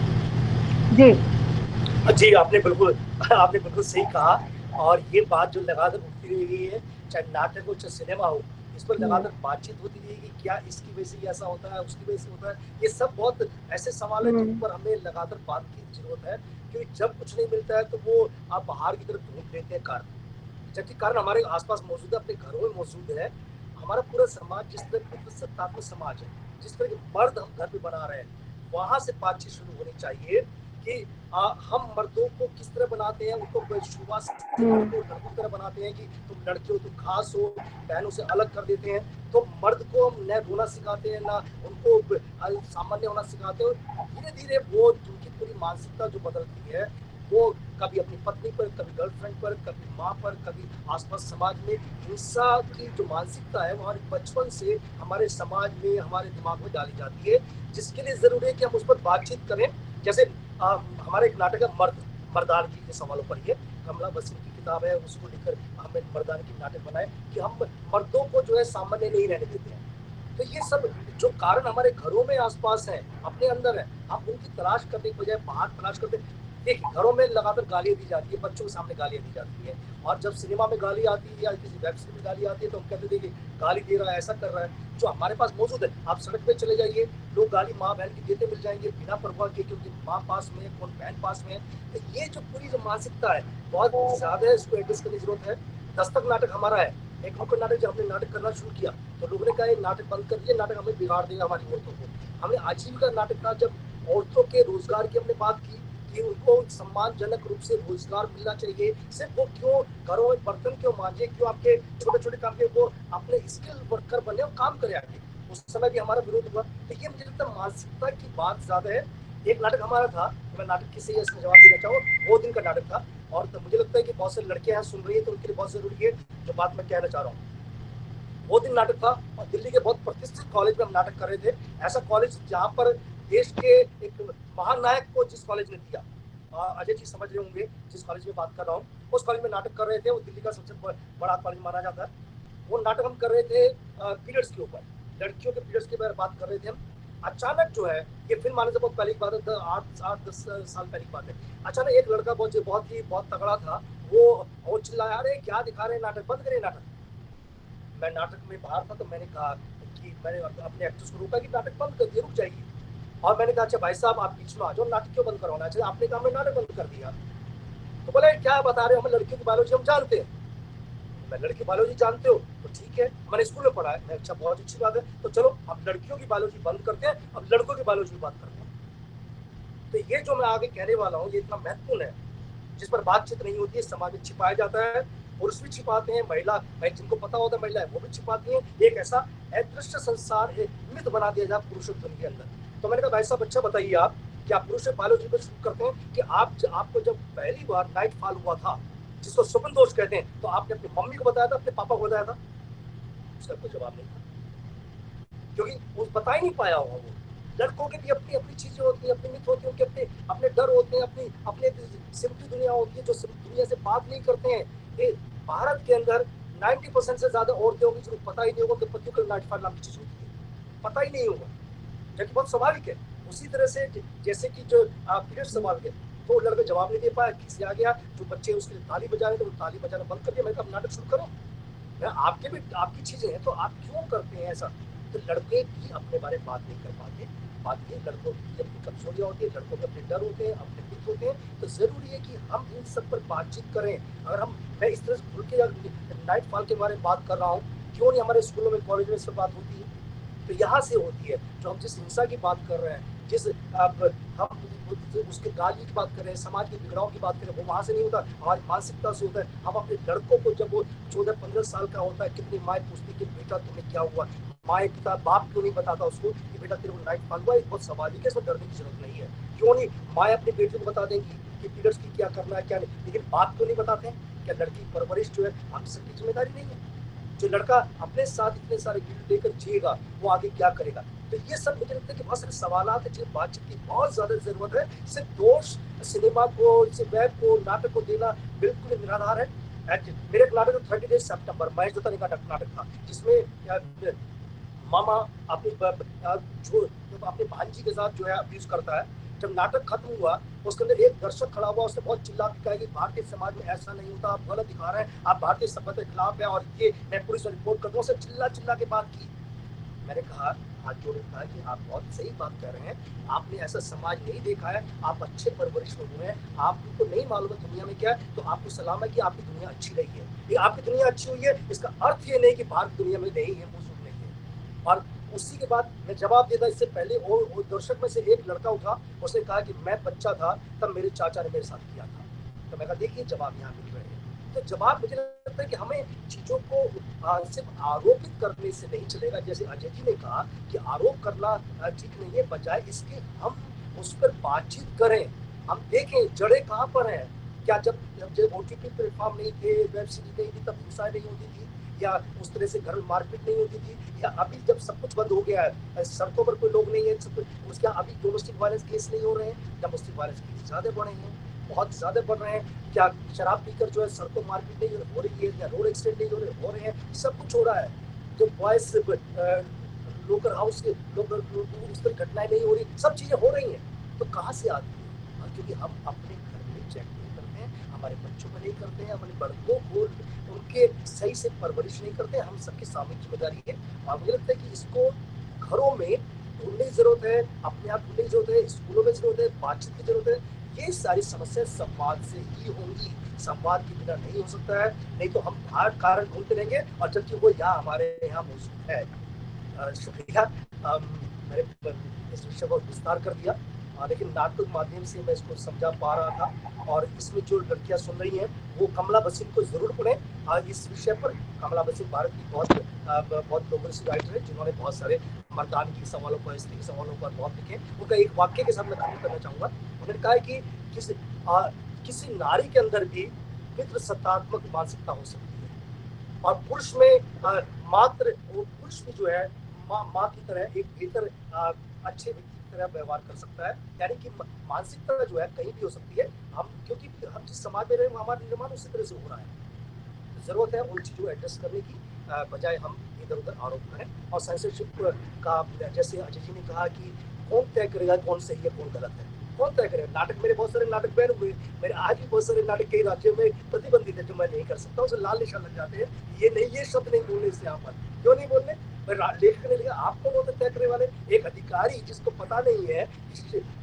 जी आपने बिल्कुल सही कहा। और ये बात जो लगातार उठती रही है, चाहे नाटक हो चाहे सिनेमा हो, इस पर लगातार बातचीत होती रही कि क्या इसकी वजह से ऐसा होता है, उसकी वजह से होता है। ये सब बहुत ऐसे सवाल है जिन पर हमें लगातार बात की जरूरत है, क्योंकि जब कुछ नहीं मिलता है तो वो आप बाहर की तरफ ढूंढ लेते हैं कारण, जबकि कारण हमारे आसपास मौजूद है, अपने घरों में मौजूद है। हमारा पूरा समाज जिस तरह की सत्तात्मक समाज है, जिस तरह के मर्द हम घर पे बना रहे हैं, वहां से बातचीत शुरू होनी चाहिए कि हम मर्दों को किस तरह बनाते हैं। उनको शुरुआत से लड़कों की तरह बनाते हैं कि तुम लड़के हो, तुम खास हो, बहनों से अलग कर देते हैं। तो मर्द को हम न रोना सिखाते हैं, ना उनको सामान्य होना सिखाते हैं। धीरे धीरे वो उनकी पूरी मानसिकता जो बदलती है, वो कभी अपनी पत्नी पर, कभी गर्लफ्रेंड पर, कभी माँ पर, कभी आसपास समाज में हिंसा की जो मानसिकता है वो हमारे बचपन से हमारे समाज में, हमारे दिमाग में डाली जाती है, जिसके लिए जरूरी है कि हम उस पर बातचीत करें। जैसे हमारा एक नाटक है मर्दानगी के सवालों पर, ये कमला बसीम की किताब है, उसको लेकर हमने मर्दानगी की नाटक बनाए कि हम मर्दों को जो है सामान्य नहीं रहने देते हैं। तो ये सब जो कारण हमारे घरों में आसपास है, अपने अंदर है, हम उनकी तलाश करने के बजाय बाहर तलाश करते हैं। देखिए घरों में लगातार गालियां दी जाती है, बच्चों के सामने गालियां दी जाती है, और जब सिनेमा में गाली आती है या किसी वेब सीरीज में गाली आती है तो हम कहते हैं गाली दे रहा है, ऐसा कर रहा है। जो हमारे पास मौजूद है, आप सड़क पे चले जाइए, लोग गाली माँ बहन की देते मिल जाएंगे बिना परवाह के, क्योंकि माँ पास में है, कौन बहन पास में है। तो ये जो पूरी जो मानसिकता है बहुत ज्यादा है, इसको एड्रेस करने की जरूरत है। दस्तक नाटक हमारा है, एक नुक्कड़ नाटक जब हमने नाटक करना शुरू किया तो लोगों ने कहा ये नाटक बंद कर दिया, नाटक हमें बिगाड़ देगा हमारी औरतों को। हमने आजीविका नाटक था, जब औरतों के रोजगार की हमने बात की कि उनको सम्मानजनक रूप से रोजगार मिलना चाहिए। सिर्फ वो क्यों घरों में बर्तन क्यों मांजे, क्यों आपके छोटे छोटे काम के, वो अपने स्किल वर्कर बने और काम करे आगे। उस समय भी हमारा विरोध हुआ। तो ये मुझे लगता है मानसिकता की बात ज्यादा है। एक नाटक हमारा था, मैं नाटक की सही इसमें जवाब देना चाहूँ, वो दिन का नाटक था। और तो मुझे लगता है कि बहुत से लड़के यहाँ सुन रही है तो उनके लिए बहुत जरूरी है जो बात मैं कहना चाह रहा हूँ। वो दिन नाटक था और दिल्ली के बहुत प्रतिष्ठित कॉलेज में हम नाटक कर रहे थे। ऐसा कॉलेज जहाँ पर देश के एक महानायक को जिस कॉलेज ने दिया, अजय जी समझ रहे होंगे जिस कॉलेज में बात कर रहा हूँ, उस कॉलेज में नाटक कर रहे थे। वो दिल्ली का सबसे बड़ा कॉलेज माना जाता है। वो नाटक हम कर रहे थे पीरियड्स के ऊपर, लड़कियों के पीरियड्स के बारे में बात कर रहे थे हम। अचानक जो है, ये फिल्म आने से बहुत पहले की बात है, 8-10 साल पहले की बात है। अचानक एक लड़का बहुत तगड़ा था, वो चिल्लाया, अरे क्या दिखा रहे हैं, नाटक बंद करिए नाटक। मैं नाटक में बाहर था तो मैंने कहा कि मैंने अपने एक्टर्स को रोका कि नाटक बंद कर दिए, रुक जाइए। और मैंने कहा अच्छा भाई साहब आप बीच में आ जाओ, नाटक क्यों बंद करवाना चाहिए, आपने कहा मैं नाटक बंद कर दिया। तो बोले क्या बता रहे हो, हमें लड़कियों की बायोलॉजी हम जानते हैं। मैं लड़की बायोलॉजी जानते हो तो ठीक है, मैंने स्कूल में पढ़ा है। मैं अच्छा बहुत अच्छी बात है, तो चलो अब लड़कियों की बायोलॉजी बंद करते हैं, अब लड़कों की बायोलॉजी की बात करते हैं। तो ये जो मैं आगे कहने वाला हूँ ये इतना महत्वपूर्ण है, जिस पर बातचीत नहीं होती है, समाज में छिपाया जाता है। पुरुष भी छिपाते हैं, महिला जिनको पता होता है महिला है वो भी छिपाती है। एक ऐसा अदृश्य संसार, एक मिथ बना दिया जाए पुरुषत्व के अंदर। तो मैंने कहा भाई साहब अच्छा बताइए आप क्या पुरुष बायोलॉजी को शुरू करते हैं कि आपको जब पहली बार नाइट फॉल हुआ था, जिसको स्वप्न दोष कहते हैं, तो आपने अपनी मम्मी को बताया था, अपने पापा को बताया था? उसका कोई जवाब नहीं था, क्योंकि वो बता ही नहीं पाया होगा। वो लड़कों की भी अपनी अपनी चीजें होती हैं, अपनी मिथ होती है, उनके अपने डर होते हैं, अपने सिमटी दुनिया होती है जो दुनिया से बात नहीं करते हैं। भारत के अंदर 90% से ज्यादा औरतें होंगी जिनको पता ही नहीं होगा कि पतियों को नाइट फॉल नाम की चीज होती है, पता ही नहीं होगा, जो कि बहुत स्वाभाविक है। उसी तरह से जैसे कि जो पीरियड स्वाभाविक है, तो लड़का जवाब नहीं दे पाया, किसी आ गया, जो बच्चे उसके लिए ताली बजा रहे थे वो ताली बजाना बंद कर दिया। मैं कहा नाटक शुरू करो, आपके भी आपकी चीजें हैं तो आप क्यों करते हैं ऐसा? तो लड़के भी अपने बारे में बात नहीं कर पाते। बात ये लड़कों की अपनी कमजोरियाँ होती है, लड़कों के अपने डर होते हैं, अपने मित्र होते हैं। तो जरूरी है कि हम इन सब पर बातचीत करें। अगर मैं इस तरह से खुल के नाइट फॉल के बारे में बात कर रहा हूँ, क्यों नहीं हमारे स्कूलों में, कॉलेज में इस पर बात होती है? तो यहाँ से होती है। जो हम जिस हिंसा की बात कर रहे हैं, जिस हम उसके गाली की बात करें, समाज की बिगड़ाव की बात करें, वो वहाँ से नहीं होता, हमारी मानसिकता से होता है। हम अपने लड़कों को जब वो 14-15 साल का होता है, कितनी माँ पूछती कि बेटा तुम्हें क्या हुआ, माँ पिता बाप क्यों नहीं बताता उसको कि बेटा तेरे को नाइट फॉल हुआ, बहुत स्वाभाविक है, इसमें डरने की जरूरत नहीं है। क्यों नहीं माँ अपनी बेटी को बता देंगी कि पीरियड्स की क्या करना है क्या नहीं, लेकिन बाप क्यों नहीं बताते हैं? क्या लड़की परवरिश जो है हम सबकी जिम्मेदारी नहीं है? जो लड़का अपने साथ इतने सारे गिल्ट लेकर जिएगा वो आगे क्या करेगा? तो ये सब मुझे लगता है कि बहुत सारे सवालात है जिन बातचीत की बहुत ज्यादा जरूरत है। सिर्फ दोष सिनेमा को, सिर्फ वेब को, नाटक को देना बिल्कुल निराधार है। मेरे एक नाटक 30 डेज सितंबर महेश दत्ता का नाटक था, जिसमें मामा अपनी अपने भांजी के साथ जो है अब्यूज करता है। जब नाटक खत्म हुआ उसके अंदर एक दर्शक खड़ा हुआ, उसने बहुत चिल्ला के कहा कि भारतीय समाज में ऐसा नहीं होता, आप गलत दिखा रहे हैं, आप भारतीय सभ्यता के खिलाफ है और ये मैं पुलिस रिपोर्ट कर दूं। उसने चिल्ला के बात की। मैंने कहा हाथ जोड़ कहा कि आप बहुत सही बात कर रहे हैं, आपने ऐसा समाज नहीं देखा है, आप अच्छे परवरिश में हुए हैं, आपको नहीं मालूम है दुनिया में क्या है, तो आपको सलाम है कि आपकी दुनिया अच्छी रही है। ये आपकी दुनिया अच्छी हुई है, इसका अर्थ ये नहीं कि भारत दुनिया में नहीं है, वो सुन नहीं है। और उसी के बाद मैं जवाब देता इससे पहले वो दर्शक में से एक लड़का उठा, उसने कहा कि मैं बच्चा था तब मेरे चाचा ने मेरे साथ किया था। तो मैं कहा देखिए जवाब यहाँ मिल रहे हैं। तो जवाब मुझे लगता है कि हमें चीजों को सिर्फ आरोपित करने से नहीं चलेगा। जैसे अजय जी ने कहा कि आरोप करना ठीक नहीं है, बजाय इसके हम उस पर बातचीत करें, हम देखें जड़ें कहाँ पर हैं। क्या जब OTT प्लेटफॉर्म नहीं थे, वेब सीरीज नहीं थी, तब हिंसा नहीं होती थी, या उस तरह से घर में मारपीट नहीं होती थी, या अभी जब सब कुछ बंद हो गया है, सड़कों पर कोई लोग नहीं है, उसके अभी डोमेस्टिक वायलेंस केस नहीं हो रहे हैं, डोमेस्टिक वायलेंस केस ज्यादा बढ़े हैं, बहुत ज्यादा बढ़ रहे हैं। क्या शराब पीकर जो है सड़कों मारपीट नहीं हो रही है, या रोड एक्सीडेंट नहीं हो रहे हैं, सब कुछ हो रहा है। जो बॉयज लोकल हाउस के उस पर घटनाएं नहीं हो रही, सब चीजें हो रही हैं। तो कहाँ से आती है? क्योंकि हम अपने घर में चेक नहीं करते हैं, हमारे बच्चों में नहीं करते हैं, अपने बड़कों को उनके सही से परवरिश नहीं करते हैं। हम सबकी सामूहिक जिम्मेदारी है और मुझे लगता है कि इसको घरों में ढूंढने की जरूरत है, अपने आप ढूंढने की जरूरत है, स्कूलों में जरूरत है, बातचीत की जरूरत है। ये सारी समस्या संवाद से ही होंगी, संवाद के बिना नहीं हो सकता है। नहीं तो हम बाहर कारण ढूंढते रहेंगे और जबकि वो यहाँ हमारे यहाँ मौजूद है। शुक्रिया, मैंने इस विषय को विस्तार कर दिया, लेकिन नाटक माध्यम से मैं इसको समझा पा रहा था। और इसमें जो लड़कियां सुन रही हैं वो कमला बसीन को जरूर पढ़ें इस विषय पर। कमला बसीन भारत की बहुत प्रोग्रेसिव राइटर है, जिन्होंने बहुत सारे मर्दान के सवालों पर, स्त्री के सवालों पर बहुत लिखे। उनका एक वाक्य के साथ मैं खत्म करना चाहूँगा। उन्होंने कहा है कि किसी नारी के अंदर भी पितृ सत्तात्मक मानसिकता हो सकती है और पुरुष में मात्र वो पुरुष भी जो है माँ की तरह एक बेहतर अच्छे व्यक्ति की तरह व्यवहार कर सकता है। यानी कि मानसिकता जो है कहीं भी हो सकती है। हम क्योंकि हम जिस समाज में रहे हैं हमारा निर्माण उसी तरह से हो रहा है। जरूरत है उन चीज़ों को एड्रेस करने की, बजाय हम इधर उधर आरोप करें। और सेंसरशिप का जैसे अजय जी ने कहा कि कौन तय करेगा कौन सही है कौन गलत है, कौन तय करेगा? नाटक, मेरे बहुत सारे नाटक बैन हुए, मेरे आज भी बहुत सारे नाटक कई राज्यों में प्रतिबंधित है जो मैं नहीं कर सकता, उसे लाल निशान लग जाते हैं। ये नहीं, ये शब्द नहीं बोलने से यहाँ पर, क्यों नहीं बोलने? लेखक ने लिखा, आप कौन होते तय करने वाले? एक अधिकारी जिसको पता नहीं है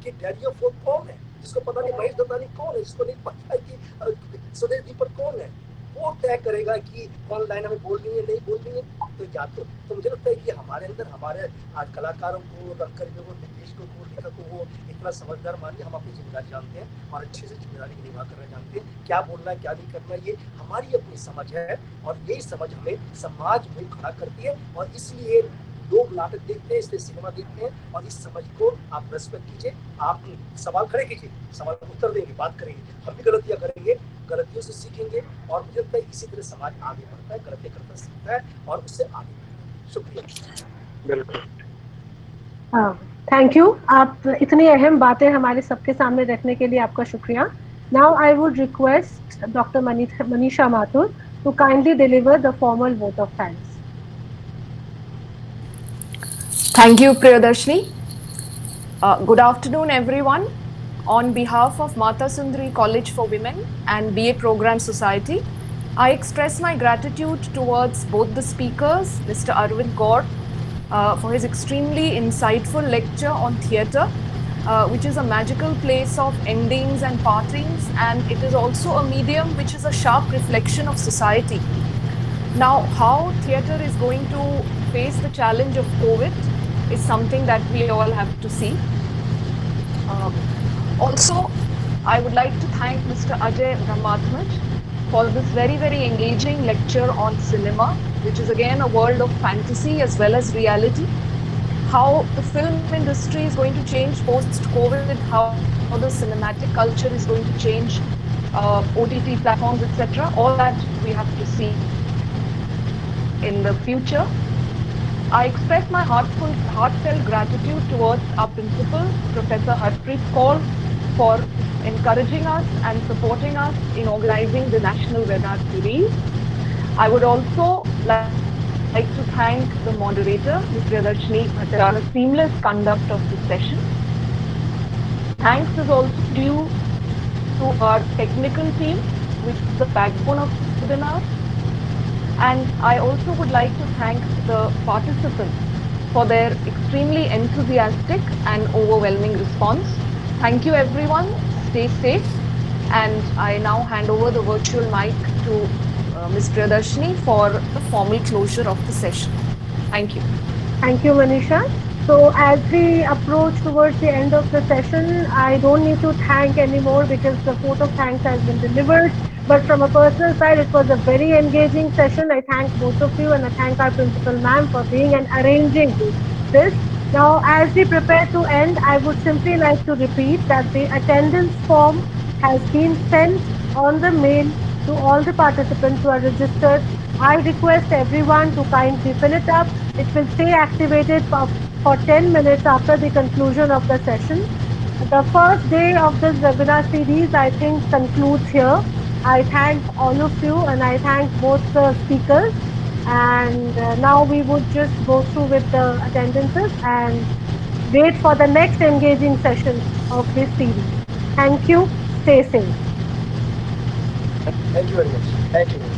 कि डैडी ऑफ फोर्थ कौन है, जिसको पता नहीं महेश दत्तानी कौन है, जिसको नहीं पता है कि स्वदेश दीपक कौन है, वो तय करेगा कि कौन लाइन हमें बोलनी है नहीं बोलनी है। तो मुझे लगता है कि हमारे अंदर हमारे आज कलाकारों को, रंगकर्मियों को, निर्देशकों को, लेखकों को इतना समझदार मानिए, हम अपनी जिम्मेदारी जानते हैं और अच्छे से जिम्मेदारी की निभा करना जानते हैं। क्या बोलना है क्या नहीं करना, ये हमारी अपनी समझ है और यही समझ हमें समाज में खड़ा करती है। और इसलिए लोग नाटक देखते हैं, इसलिए सिनेमा देखते हैं। और इस समझ को आप रेस्पेक्ट कीजिए, आप सवाल खड़े कीजिए, सवाल का उत्तर देंगे, बात करेंगे। हम भी गलतियां करेंगे, गलतियों से सीखेंगे और मुझे लगता है इसी तरह समाज आगे बढ़ता है, गलतियां करता सीखता है और उससे आगे बढ़ता है। शुक्रिया। बिल्कुल, थैंक यू। आप इतनी अहम बातें हमारे सबके सामने रखने के लिए आपका शुक्रिया। Now I would request doctor Manisha Mathur to kindly deliver the formal vote of thanks. Thank you, Priyadarshini. Good afternoon, everyone. On behalf of Mata Sundari College for Women and BA Program Society, I express my gratitude towards both the speakers, Mr. Arvind Gaur, for his extremely insightful lecture on theatre, which is a magical place of endings and partings, and it is also a medium which is a sharp reflection of society. Now, how theatre is going to face the challenge of COVID is something that we all have to see. Also, I would like to thank Mr. Ajay Brahmatmaj for this very, very engaging lecture on cinema, which is again a world of fantasy as well as reality. How the film industry is going to change post-COVID, how the cinematic culture is going to change, OTT platforms, etc. All that we have to see in the future. I express my heartfelt gratitude towards our principal, Professor Harpreet Kaur, for encouraging us and supporting us in organizing the National Webinar Series. I would also like to thank the moderator, Ms. Priyadarshini Bhattacharya, seamless conduct of the session. Thanks is also due to our technical team, which is the backbone of this webinar. And I also would like to thank the participants for their extremely enthusiastic and overwhelming response. Thank you, everyone. Stay safe. And I now hand over the virtual mic to Ms. Priyadarshini for the formal closure of the session. Thank you. Thank you, Manisha. So as we approach towards the end of the session, I don't need to thank anymore because the vote of thanks has been delivered. But from a personal side, it was a very engaging session. I thank both of you and I thank our principal ma'am for being and arranging this. Now, as we prepare to end, I would simply like to repeat that the attendance form has been sent on the mail to all the participants who are registered. I request everyone to kindly fill it up. It will stay activated for 10 minutes after the conclusion of the session. The first day of this webinar series, I think, concludes here. I thank all of you and I thank both the speakers. And now we would just go through with the attendances and wait for the next engaging session of this series. Thank you. Stay safe. Thank you very much. Thank you.